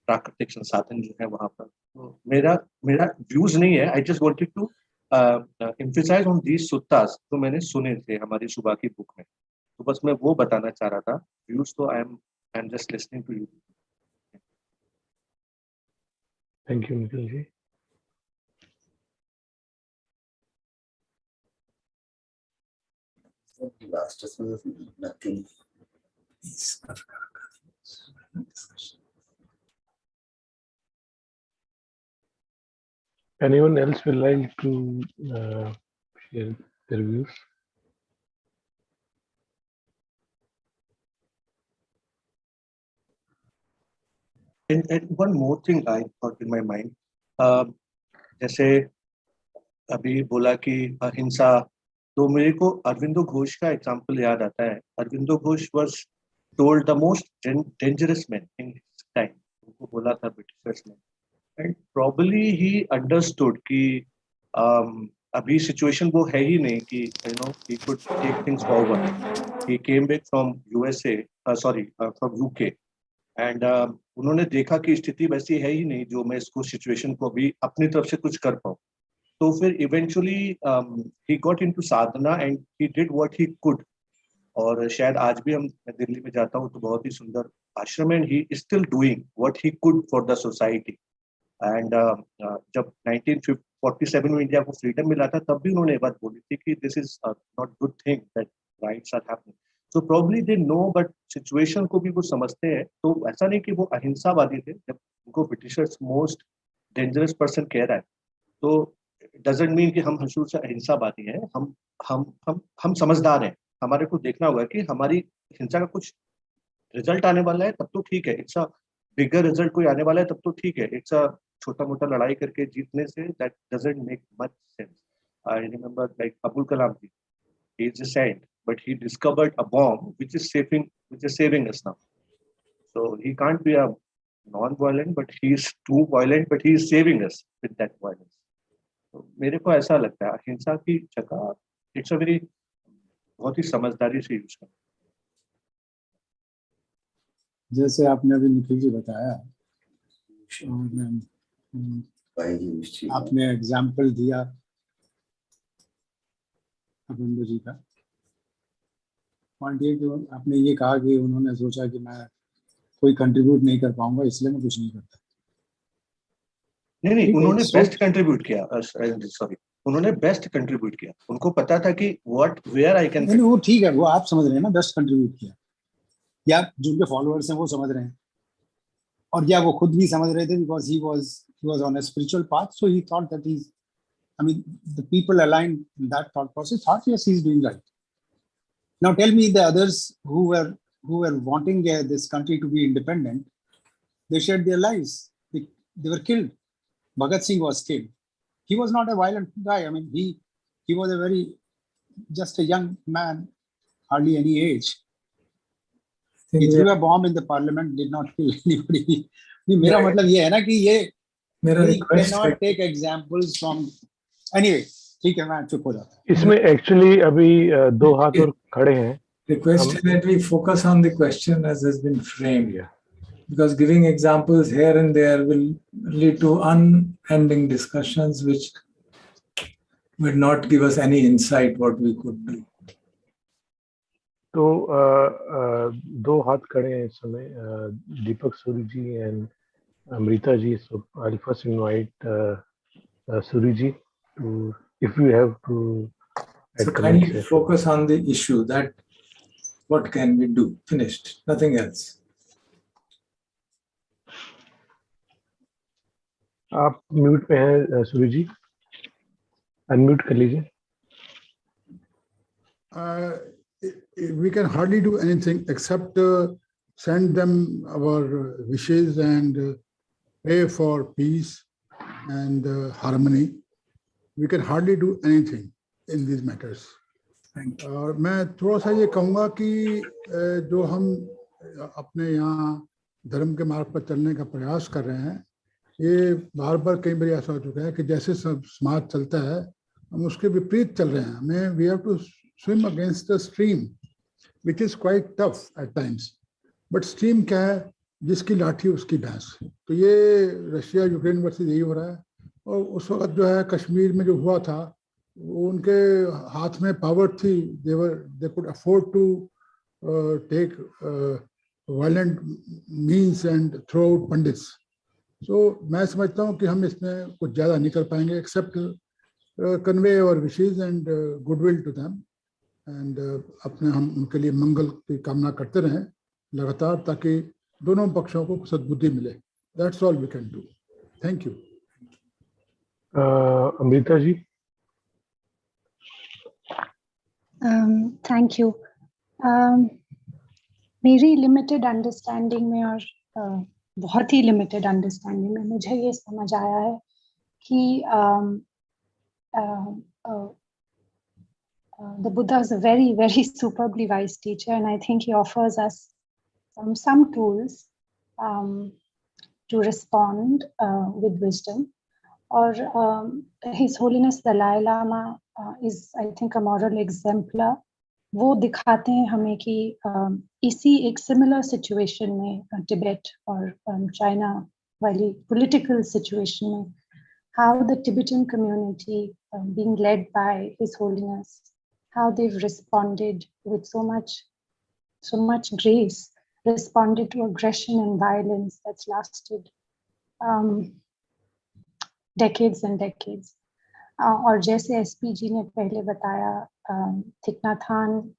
प्राकृतिक संसाधन जो है वहां पर. तो मेरा व्यूज नहीं है. I just wanted to emphasize on these suttas जो मैंने सुने थे हमारी सुबह की बुक में. तो बस मैं वो बताना चाह रहा था. व्यूज तो I am just listening to you. Thank you Nikhil ji. Last was nothing. Anyone else will like to share their views? And one more thing I thought in my mind, जैसे अभी बोला कि अहिंसा, तो मेरे को अरविंदो घोष का एग्जाम्पल याद आता है. Aurobindo Ghosh was told the most dangerous man in his time. उनको बोला था ब्रिटिशर्स ने. And probably he understood कि अभी सिचुएशन वो है ही नहीं कि he could take things forward. He came back from USA, from UK, and उन्होंने देखा कि स्थिति वैसी है ही नहीं जो मैं इसको सिचुएशन को अभी अपनी तरफ से कुछ कर पाऊँ. तो फिर eventually he got into Sadhana and he did what he could. और शायद आज भी मैं दिल्ली में जाता हूँ तो बहुत ही सुंदर आश्रम है. he is still doing what he could for the society. And जब 1947 में इंडिया को फ्रीडम मिला था तब भी उन्होंने ये बात बोली थी कि this is not good thing that riots are happening. So probably they know, but situation को भी वो समझते हैं. तो ऐसा नहीं कि वो अहिंसावादी थे. जब उनको ब्रिटिशर्स मोस्ट डेंजरस पर्सन कह रहा है तो डजंट मीन कि हम हसूर से अहिंसावादी हैं. हम समझदार हैं. हमारे को देखना होगा कि हमारी हिंसा का कुछ रिजल्ट आने वाला है तब तो ठीक है. इट्स अ बिगर रिजल्ट कोई आने वाला है तब तो ठीक है. इट्स अ छोटा मोटा लड़ाई करके जीतने से that doesn't make much sense. I remember like Abdul Kalam ji, he is a saint, but he discovered a bomb which is saving us now. So he can't be a non-violent, but he is too violent, but he is saving us with that violence. तो मेरे को ऐसा लगता है अहिंसा की जगह it's a very बहुत ही समझदारी से यूज करना. जैसे आपने अभी निखिल जी बताया और आपने एग्जाम्पल दिया अरविंदो जी का. पॉइंट ये कि आपने ये कहा कि उन्होंने सोचा कि मैं कोई कंट्रीब्यूट नहीं कर पाऊंगा इसलिए मैं कुछ नहीं करता. नहीं, उन्होंने बेस्ट कंट्रीब्यूट किया. सॉरी, उन्होंने बेस्ट कंट्रीब्यूट किया. उनको पता था कि वेयर आई कैन. नहीं, वो ठीक है, वो आप समझ रहे हैं ना, बेस्ट कंट्रीब्यूट किया, या जो उनके फॉलोअर्स हैं वो समझ रहे हैं, और या वो खुद भी समझ रहे थे, because he was on a spiritual path, so he thought that he, I mean, the people aligned in that thought process thought, yes, he's doing right. Now tell me the others who were wanting this country to be independent, they shed their lives. They were killed. Bhagat Singh was killed. He was not a violent guy. I mean, he was just a young man, hardly any age. He threw a bomb in the parliament, did not kill anybody. मेरा मतलब ये है ना कि ये we cannot take examples from. Anyway, ठीक है, मैं चुप हो जाता हूँ. इसमें एक्चुअली अभी दो हाथ और खड़े हैं. Request that we focus on the question as has been framed. because giving examples here and there will lead to unending discussions which will not give us any insight what we could do. तो दो हाथ खड़े हैं इस समय, Deepak Suri ji and Amrita ji. So I'll first invite Suri ji to, if you have to add So comments kindly here. focus on the issue that what can we do? Finished, nothing else. आप mute पे हैं सूरी जी, अनम्यूट कर लीजिए. We can hardly do anything except send them our wishes and pray for peace and harmony. We can hardly do anything in these matters. और मैं थोड़ा सा ये कहूँगा कि जो हम अपने यहाँ धर्म के मार्ग पर चलने का प्रयास कर रहे हैं, ये बार बार कई बार ऐसा हो चुका है कि जैसे सब समाज चलता है हम उसके विपरीत चल रहे हैं. हमें we have to swim against the stream, which is quite tough at times. But stream क्या है? जिसकी लाठी उसकी भैंस. तो ये रशिया यूक्रेन वर्सेस यही हो रहा है. और उस वक्त जो है कश्मीर में जो हुआ था, उनके हाथ में पावर थी. they could afford to take violent means and throw out pandits. So मैं समझता हूँ कि हम इसमें कुछ ज़्यादा नहीं कर पाएंगे except convey our wishes and goodwill to them. And अपने हम उनके लिए मंगल की कामना करते रहें लगातार, ताकि दोनों पक्षों को सद्बुद्धि मिले. That's all we can do. Thank you. Amrita ji. Thank you. मेरी लिमिटेड अंडरस्टैंडिंग में और बहुत ही लिमिटेड अंडरस्टैंडिंग में मुझे ये समझ आया है कि the Buddha is a very, very superbly wise teacher, and I think he offers us some tools to respond with wisdom. Or His Holiness Dalai Lama is, I think, a moral exemplar. वो दिखाते हैं हमें कि इसी एक similar situation में Tibet और China वाली political situation में how the Tibetan community being led by His Holiness, how they've responded with so much grace, responded to aggression and violence that's lasted decades and decades. और जैसे SP जी ने पहले बताया, Thich Nhat Hanh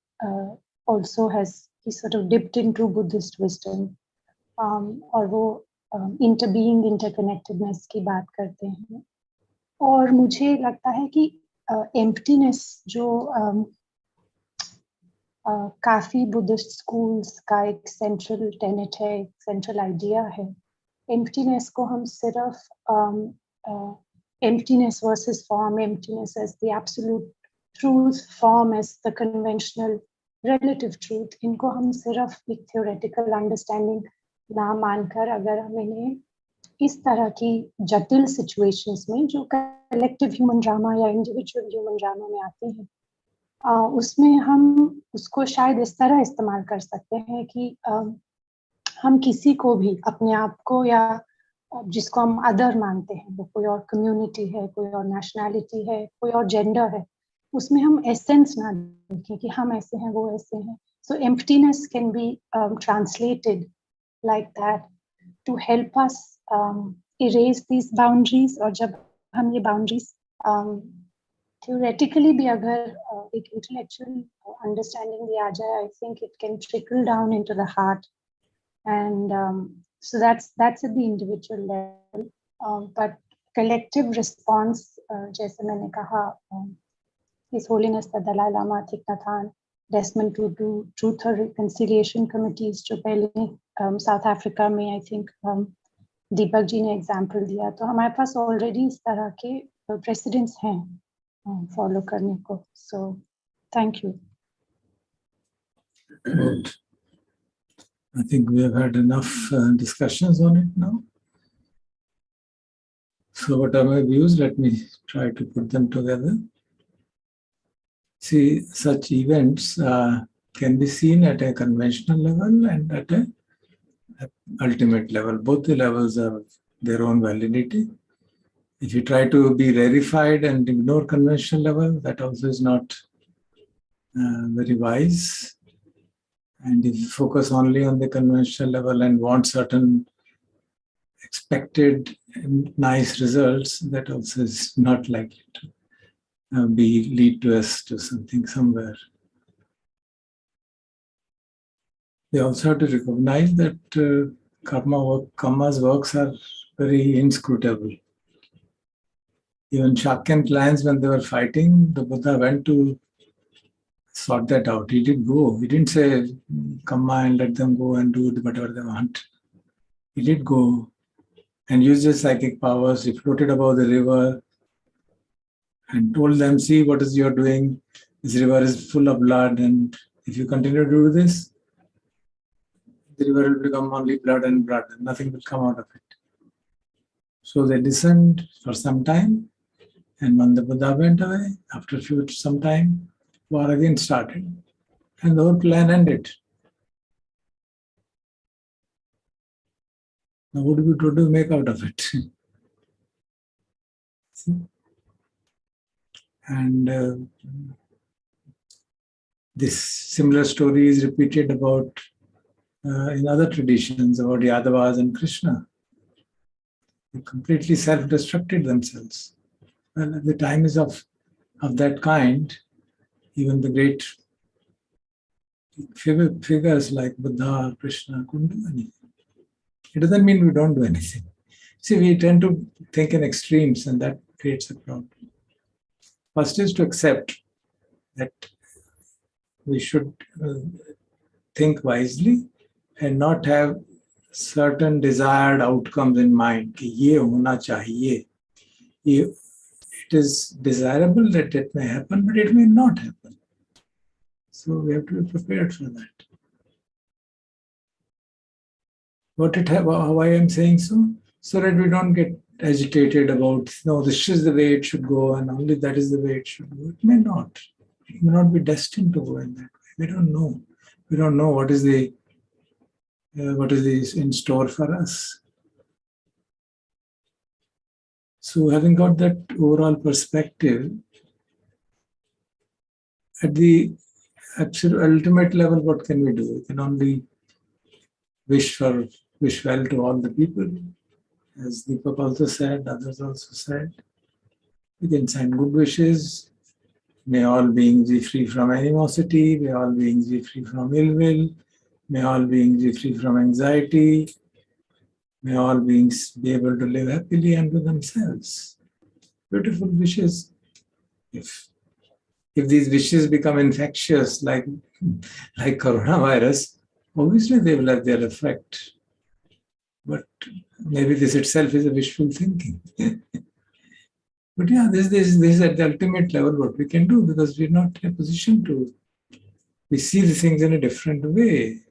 also has, he sort of dipped into Buddhist wisdom, और वो interbeing interconnectedness की बात करते हैं. और मुझे लगता है कि emptiness जो काफी बुद्धिस्ट स्कूल्स का एक सेंट्रल टेनेट है, एक सेंट्रल आइडिया है. emptiness को हम सिर्फ emptiness versus form, emptiness as the absolute truth, form as the conventional relative truth, इनको हम सिर्फ एक theoretical understanding ना मानकर अगर हम इन्हें इस तरह की जटिल situations में जो collective human drama या individual human drama में आती हैं, उसमें हम उसको शायद इस तरह इस्तेमाल कर सकते हैं कि हम किसी को भी अपने आप को या जिसको हम अदर मानते हैं, वो कोई और कम्युनिटी है, कोई और नेशनैलिटी है, कोई और जेंडर है, उसमें हम एसेंस ना देखें कि हम ऐसे हैं, वो ऐसे हैं. So emptiness can be translated like that to help us erase these boundaries. और जब हम ये boundaries theoretically भी अगर एक intellectual understanding भी आ जाए, I think it can trickle down into the heart, and so that's at the individual level. But collective response, जैसे मैंने कहा, His Holiness the Dalai Lama, Thich Nhat Hanh, Desmond Tutu, Truth or Reconciliation Committees जो पहले South Africa में I think Deepak ji ने example दिया, तो हमारे पास ऑलरेडी इस तरह के प्रेसिडेंट्स हैं फॉलो करने को. So thank you. I think we have had enough discussions on it now. So what are my views? Let me try to put them together. See, such events can be seen at a conventional level and at a ultimate level. Both the levels have their own validity. If you try to be rarefied and ignore conventional level, that also is not very wise. And if you focus only on the conventional level and want certain expected and nice results, that also is not likely to lead to us to something somewhere. We also have to recognize that karma's works are very inscrutable. Even Shakyan clans, when they were fighting, the Buddha went to sort that out. He did go. He didn't say, "Karma and let them go and do whatever they want." He did go and used his psychic powers. He floated above the river and told them, "See what is you're doing. This river is full of blood, and if you continue to do this, the river will become only blood, and nothing will come out of it." So they listened for some time, and when the Buddha went away, after some time, war again started, and the whole plan ended. Now, what do we make out of it? And this similar story is repeated about in other traditions about Yadavas and Krishna. They completely self-destructed themselves. Well, at the time is of that kind, even the great figures like Buddha, Krishna couldn't do anything. It doesn't mean we don't do anything. See, we tend to think in extremes, and that creates a problem. First is to accept that we should think wisely and not have certain desired outcomes in mind. Ki ye hona chahiye. It is desirable that it may happen, but it may not happen. So we have to be prepared for that. Why I'm saying so? So that we don't get agitated about, no, this is the way it should go and only that is the way it should go. It may not. It may not be destined to go in that way. We don't know. We don't know what is in store for us. So having got that overall perspective, at the absolute ultimate level, what can we do? We can only wish well to all the people. As Deepak also said, others also said, we can send good wishes. May all beings be free from animosity. May all beings be free from ill will. May all beings be free from anxiety. May all beings be able to live happily unto themselves. Beautiful wishes. If these wishes become infectious like coronavirus, obviously they will have their effect. But maybe this itself is a wishful thinking. But yeah, this is at the ultimate level what we can do, because we're not in a position to. We see the things in a different way.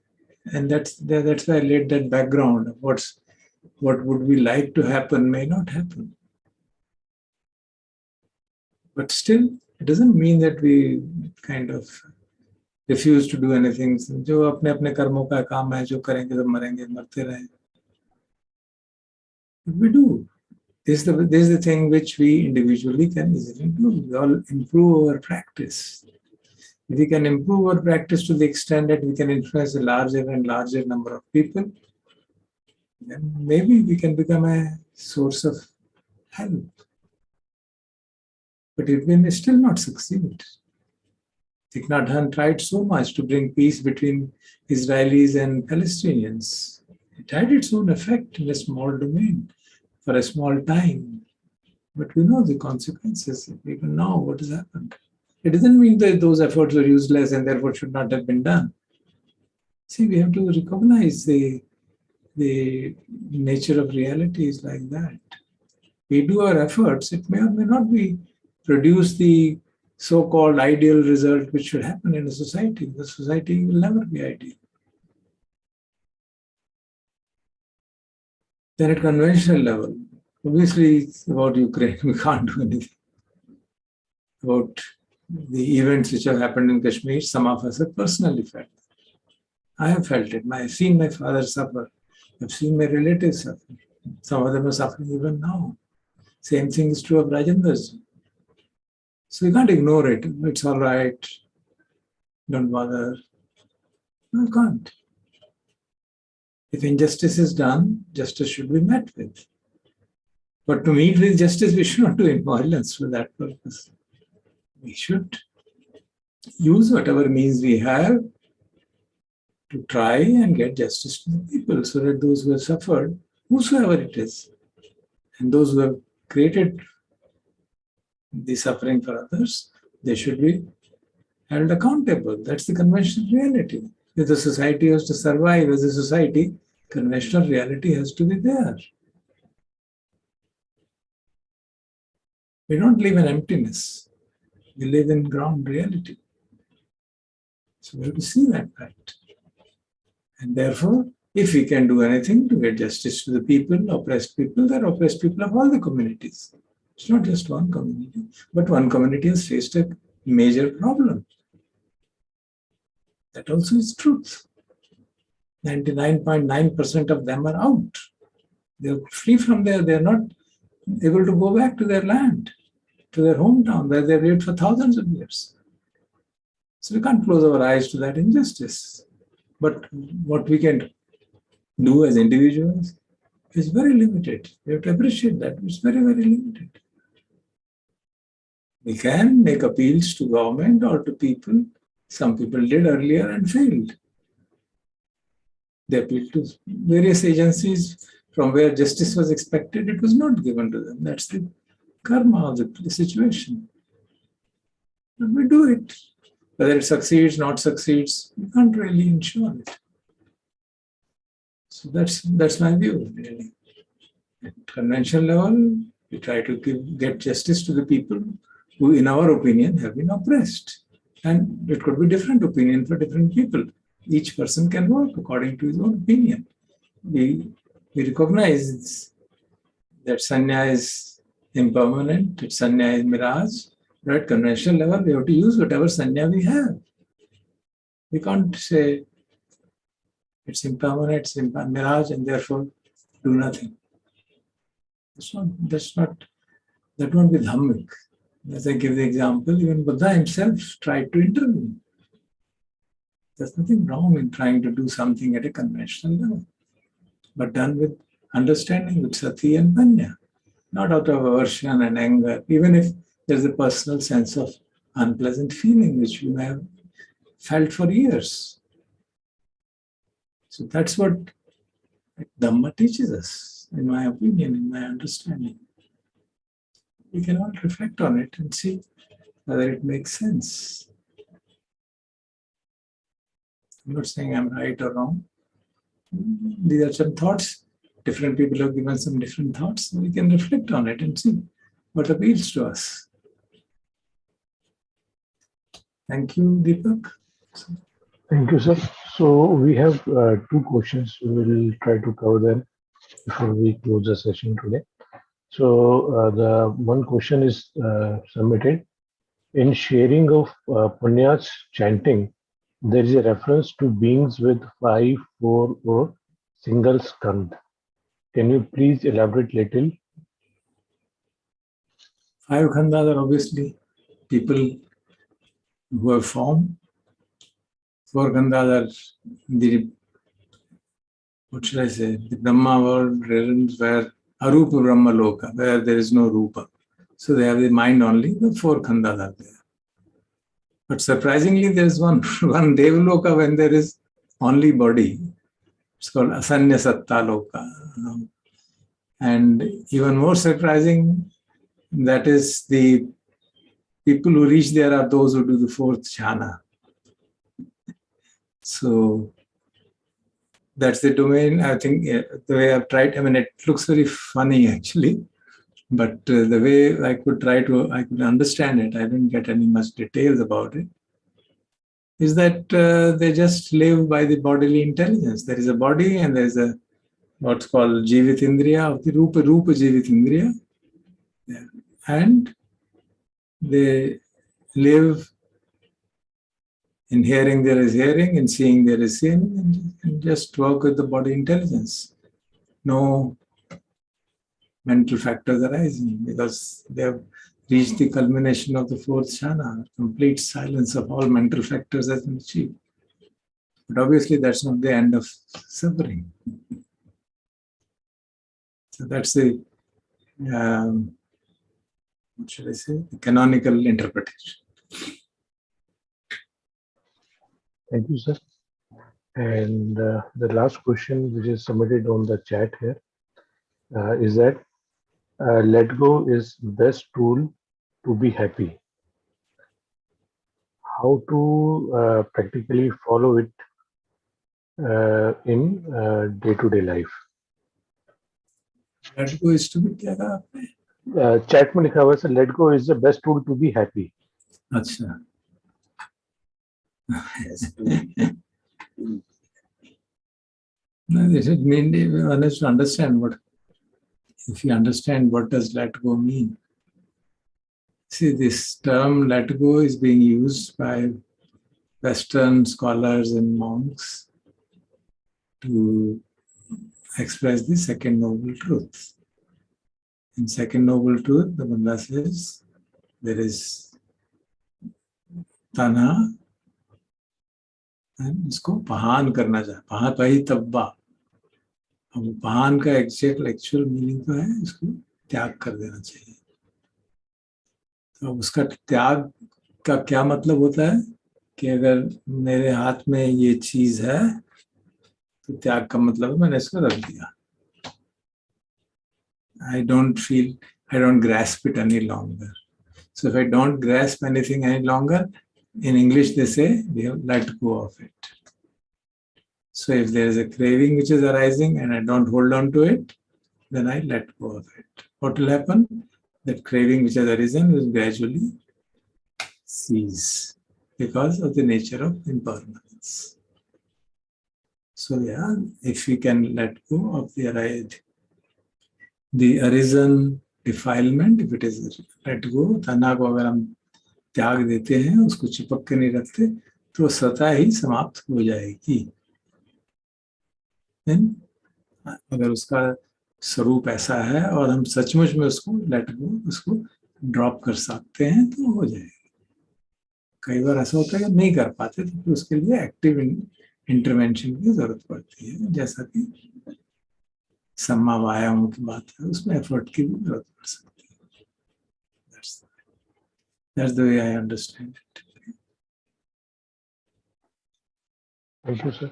And that's why I laid that background of what would we like to happen may not happen. But still, it doesn't mean that we kind of refuse to do anything. जो अपने कर्मों का काम है, जो करेंगे तो मरेंगे, मरते रहें. We do. This is the thing which we individually can easily do. We all improve our practice. If we can improve our practice to the extent that we can influence a larger and larger number of people, then maybe we can become a source of help. But it may still not succeed. Thich Nhat Hanh tried so much to bring peace between Israelis and Palestinians. It had its own effect in a small domain for a small time. But we know the consequences. We even know what has happened. It doesn't mean that those efforts were useless and therefore should not have been done. See, we have to recognize the nature of reality is like that. We do our efforts, it may or may not be produce the so-called ideal result which should happen in a society. The society will never be ideal. Then at conventional level, obviously it's about Ukraine, we can't do anything. About the events which have happened in Kashmir, some of us have personally felt. I have felt it. I've seen my father suffer I've seen my relatives suffer. Some of them are suffering even now. Same thing is true of Rajendra's. So you can't ignore it. It's all right. Don't bother. No, you can't. If injustice is done, justice should be met with. But to meet with justice, we should not do violence for that purpose. We should use whatever means we have to try and get justice to the people, so that those who have suffered, whosoever it is, and those who have created the suffering for others, they should be held accountable. That's the conventional reality. If the society has to survive as a society, conventional reality has to be there. We don't live in emptiness. We live in ground reality. So we have to see that fact. And therefore, if we can do anything to get justice to the people, they're oppressed people of all the communities. It's not just one community, but one community has faced a major problem. That also is truth. 99.9% of them are out. They're free from there. They're not able to go back to their land, to their hometown, where they've lived for thousands of years. So we can't close our eyes to that injustice. But what we can do as individuals is very limited. We have to appreciate that. It's very, very limited. We can make appeals to government or to people. Some people did earlier and failed. They appealed to various agencies from where justice was expected. It was not given to them. That's the karma of the situation. But we do it. Whether it succeeds, not succeeds, we can't really ensure it. So that's my view, really. At conventional level, we try to get justice to the people who, in our opinion, have been oppressed. And it could be different opinion for different people. Each person can work according to his own opinion. We recognize that sanya is impermanent, that sanya is mirage. But at conventional level, we have to use whatever sanya we have. We can't say it's impermanent, it's mirage, and therefore do nothing. That won't be dhammic. As I give the example, even Buddha himself tried to intervene. There's nothing wrong in trying to do something at a conventional level, but done with understanding, with sati and panya, not out of aversion and anger, even if there's a personal sense of unpleasant feeling which you may have felt for years. So that's what Dhamma teaches us, in my opinion, in my understanding. We can all reflect on it and see whether it makes sense. I'm not saying I'm right or wrong. These are some thoughts. Different people have given some different thoughts. We can reflect on it and see what appeals to us. Thank you, Deepak. Thank you, sir. So we have two questions. We will try to cover them before we close the session today. So the one question is submitted. In sharing of Punyas chanting, there is a reference to beings with 5, 4 or single skand. Can you please elaborate little? 5 khandas are obviously people who have form. 4 khandas are the, what should I say, the Brahma world realms where Arupa Brahma Loka, where there is no Rupa. So they have the mind only, the 4 khandas are there. But surprisingly, there is one Devaloka when there is only body. It's called Asanya Satta Loka. And even more surprising, that is the people who reach there are those who do the 4th jhana. So that's the domain. I think the way I've tried, I mean, it looks very funny actually, but the way I could understand it, I didn't get any much details about it, is that they just live by the bodily intelligence. There is a body and there is a what's called Jivitindriya, of the Rupa Jivitindriya. Yeah. And they live in hearing there is hearing, in seeing there is seeing, and just work with the body intelligence. no mental factors arising, because they have reached the culmination of the fourth jhana. Complete silence of all mental factors has been achieved. But obviously, that's not the end of suffering. So that's the, what should I say, the canonical interpretation. Thank you, sir. And the last question, which is submitted on the chat here, is that let go is best tool to be happy. How to practically follow it in day-to-day life? Let go is to be क्या कहा आपने? Chat में लिखा हुआ है, let go is the best tool to be happy. अच्छा. No, this is mainly one has to understand what. If you understand what does let go mean. See, this term let go is being used by Western scholars and monks to express the second noble truth. In second noble truth, the Buddha says there is tanha, and इसको पहान करना चाहिए. पहा पही तब्बा. अब पहान का actual meaning तो है इसको त्याग कर देना चाहिए. तो उसका त्याग का क्या मतलब होता है कि अगर मेरे हाथ में ये चीज है तो त्याग का मतलब है मैंने इसको रख दिया. I don't grasp it any longer. So if I don't grasp anything any longer, in English they say we have let go of it. So if there is a craving which is arising and I don't hold on to it, then I let go of it. What will happen? That craving which has arisen will gradually cease because of the nature of impermanence. So yeah, if we can let go of the arisen defilement, if it is let go, तन्हा को अगर हम त्याग देते हैं, उसको चिपक के नहीं रखते, तो स्वतः ही समाप्त हो जाएगी. अगर उसका स्वरूप ऐसा है और हम सचमुच में उसको लेट गो, उसको ड्रॉप कर सकते हैं, तो हो जाएगा. कई बार ऐसा होता है कि नहीं कर पाते, तो फिर उसके लिए एक्टिव इंटरवेंशन की जरूरत पड़ती है. जैसा कि सम्मा व्यायामों की बात है, उसमें एफर्ट की भी जरूरत पड़ सकती है. That's the way I understand it. Thank you, sir.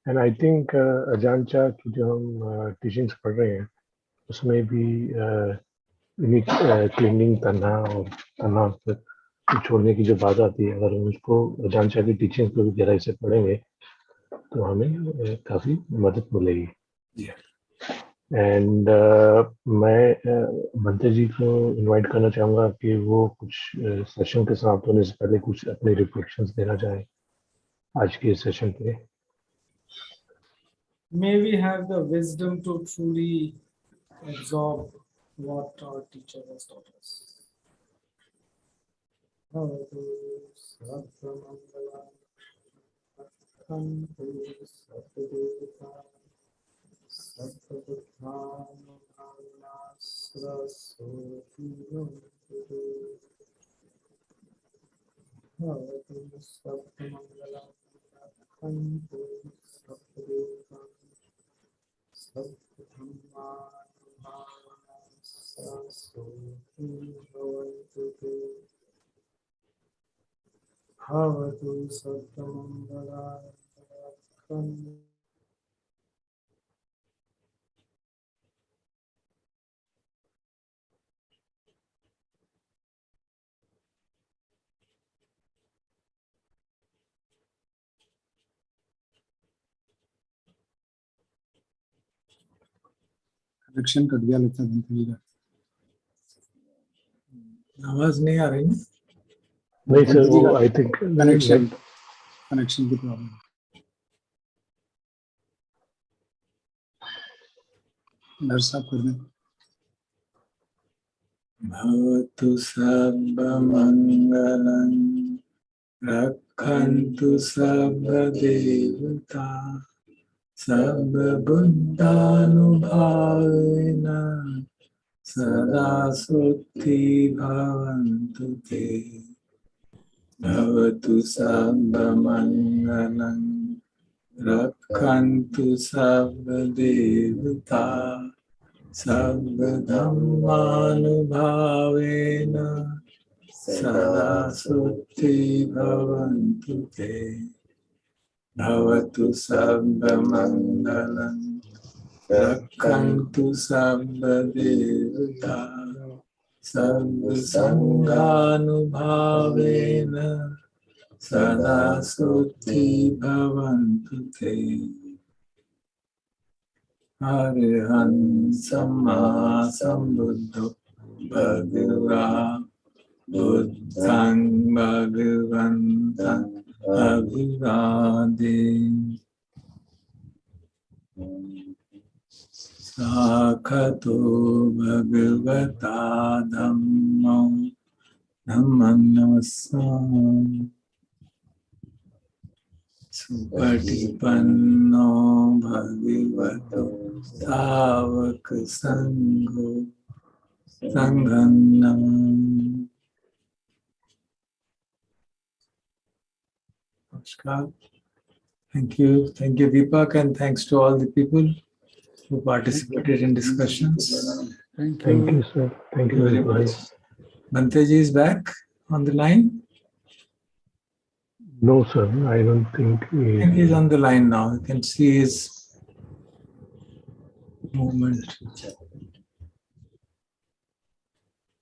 And I think अजानचा की जो हम टीचिंग्स पढ़ रहे हैं, उसमें भी क्लीनिंग तन्हा और तन्हा छोड़ने की जो बात आती है, अगर हम उसको अजानचा की टीचिंग को भी गहराई से पढ़ेंगे तो हमें काफी मदद मिलेगी. एंड मैं बंते जी को इनवाइट करना चाहूँगा कि वो कुछ सेशन के समाप्त होने से पहले कुछ अपने रिफ्लेक्शंस देना चाहें आज के सेशन पे. May we have the wisdom to truly absorb what our teacher has taught us. Connection cut गया लगता है बंते जी का. आवाज नहीं आ रही. नहीं सर, वो आई थिंक कनेक्शन की प्रॉब्लम. नर्स साहब कर दें. भवतु सर्वमंगलं रक्षन्तु सर्वदेवता Sarvabhutanubhavena Sada Sutti Bhavantu Te Bhavatu Sarvamangalam Rakhantu Sarvadevata Sarvadhammanubhavena Sada Sutti Bhavantu Te Bhavatu Sarvamangalam Rakhantu Sarvadevata Sarvasanganubhavena Sada Sutti Bhavantu Te Arihan Samma Sambuddho Bhagava Buddhang Bhagavantang Abhivade Sakhato Bhagavata Dhammo Dhammam Namassami Supatipanno Bhagavato Savaka Sangho Sangham Namami. Namaskar. Thank you, Deepak, and thanks to all the people who participated in discussions. Thank Thank you. you, sir. Thank you very much. Banteji is back on the line. No, sir, I don't think I think he's on the line now. You can see his movement.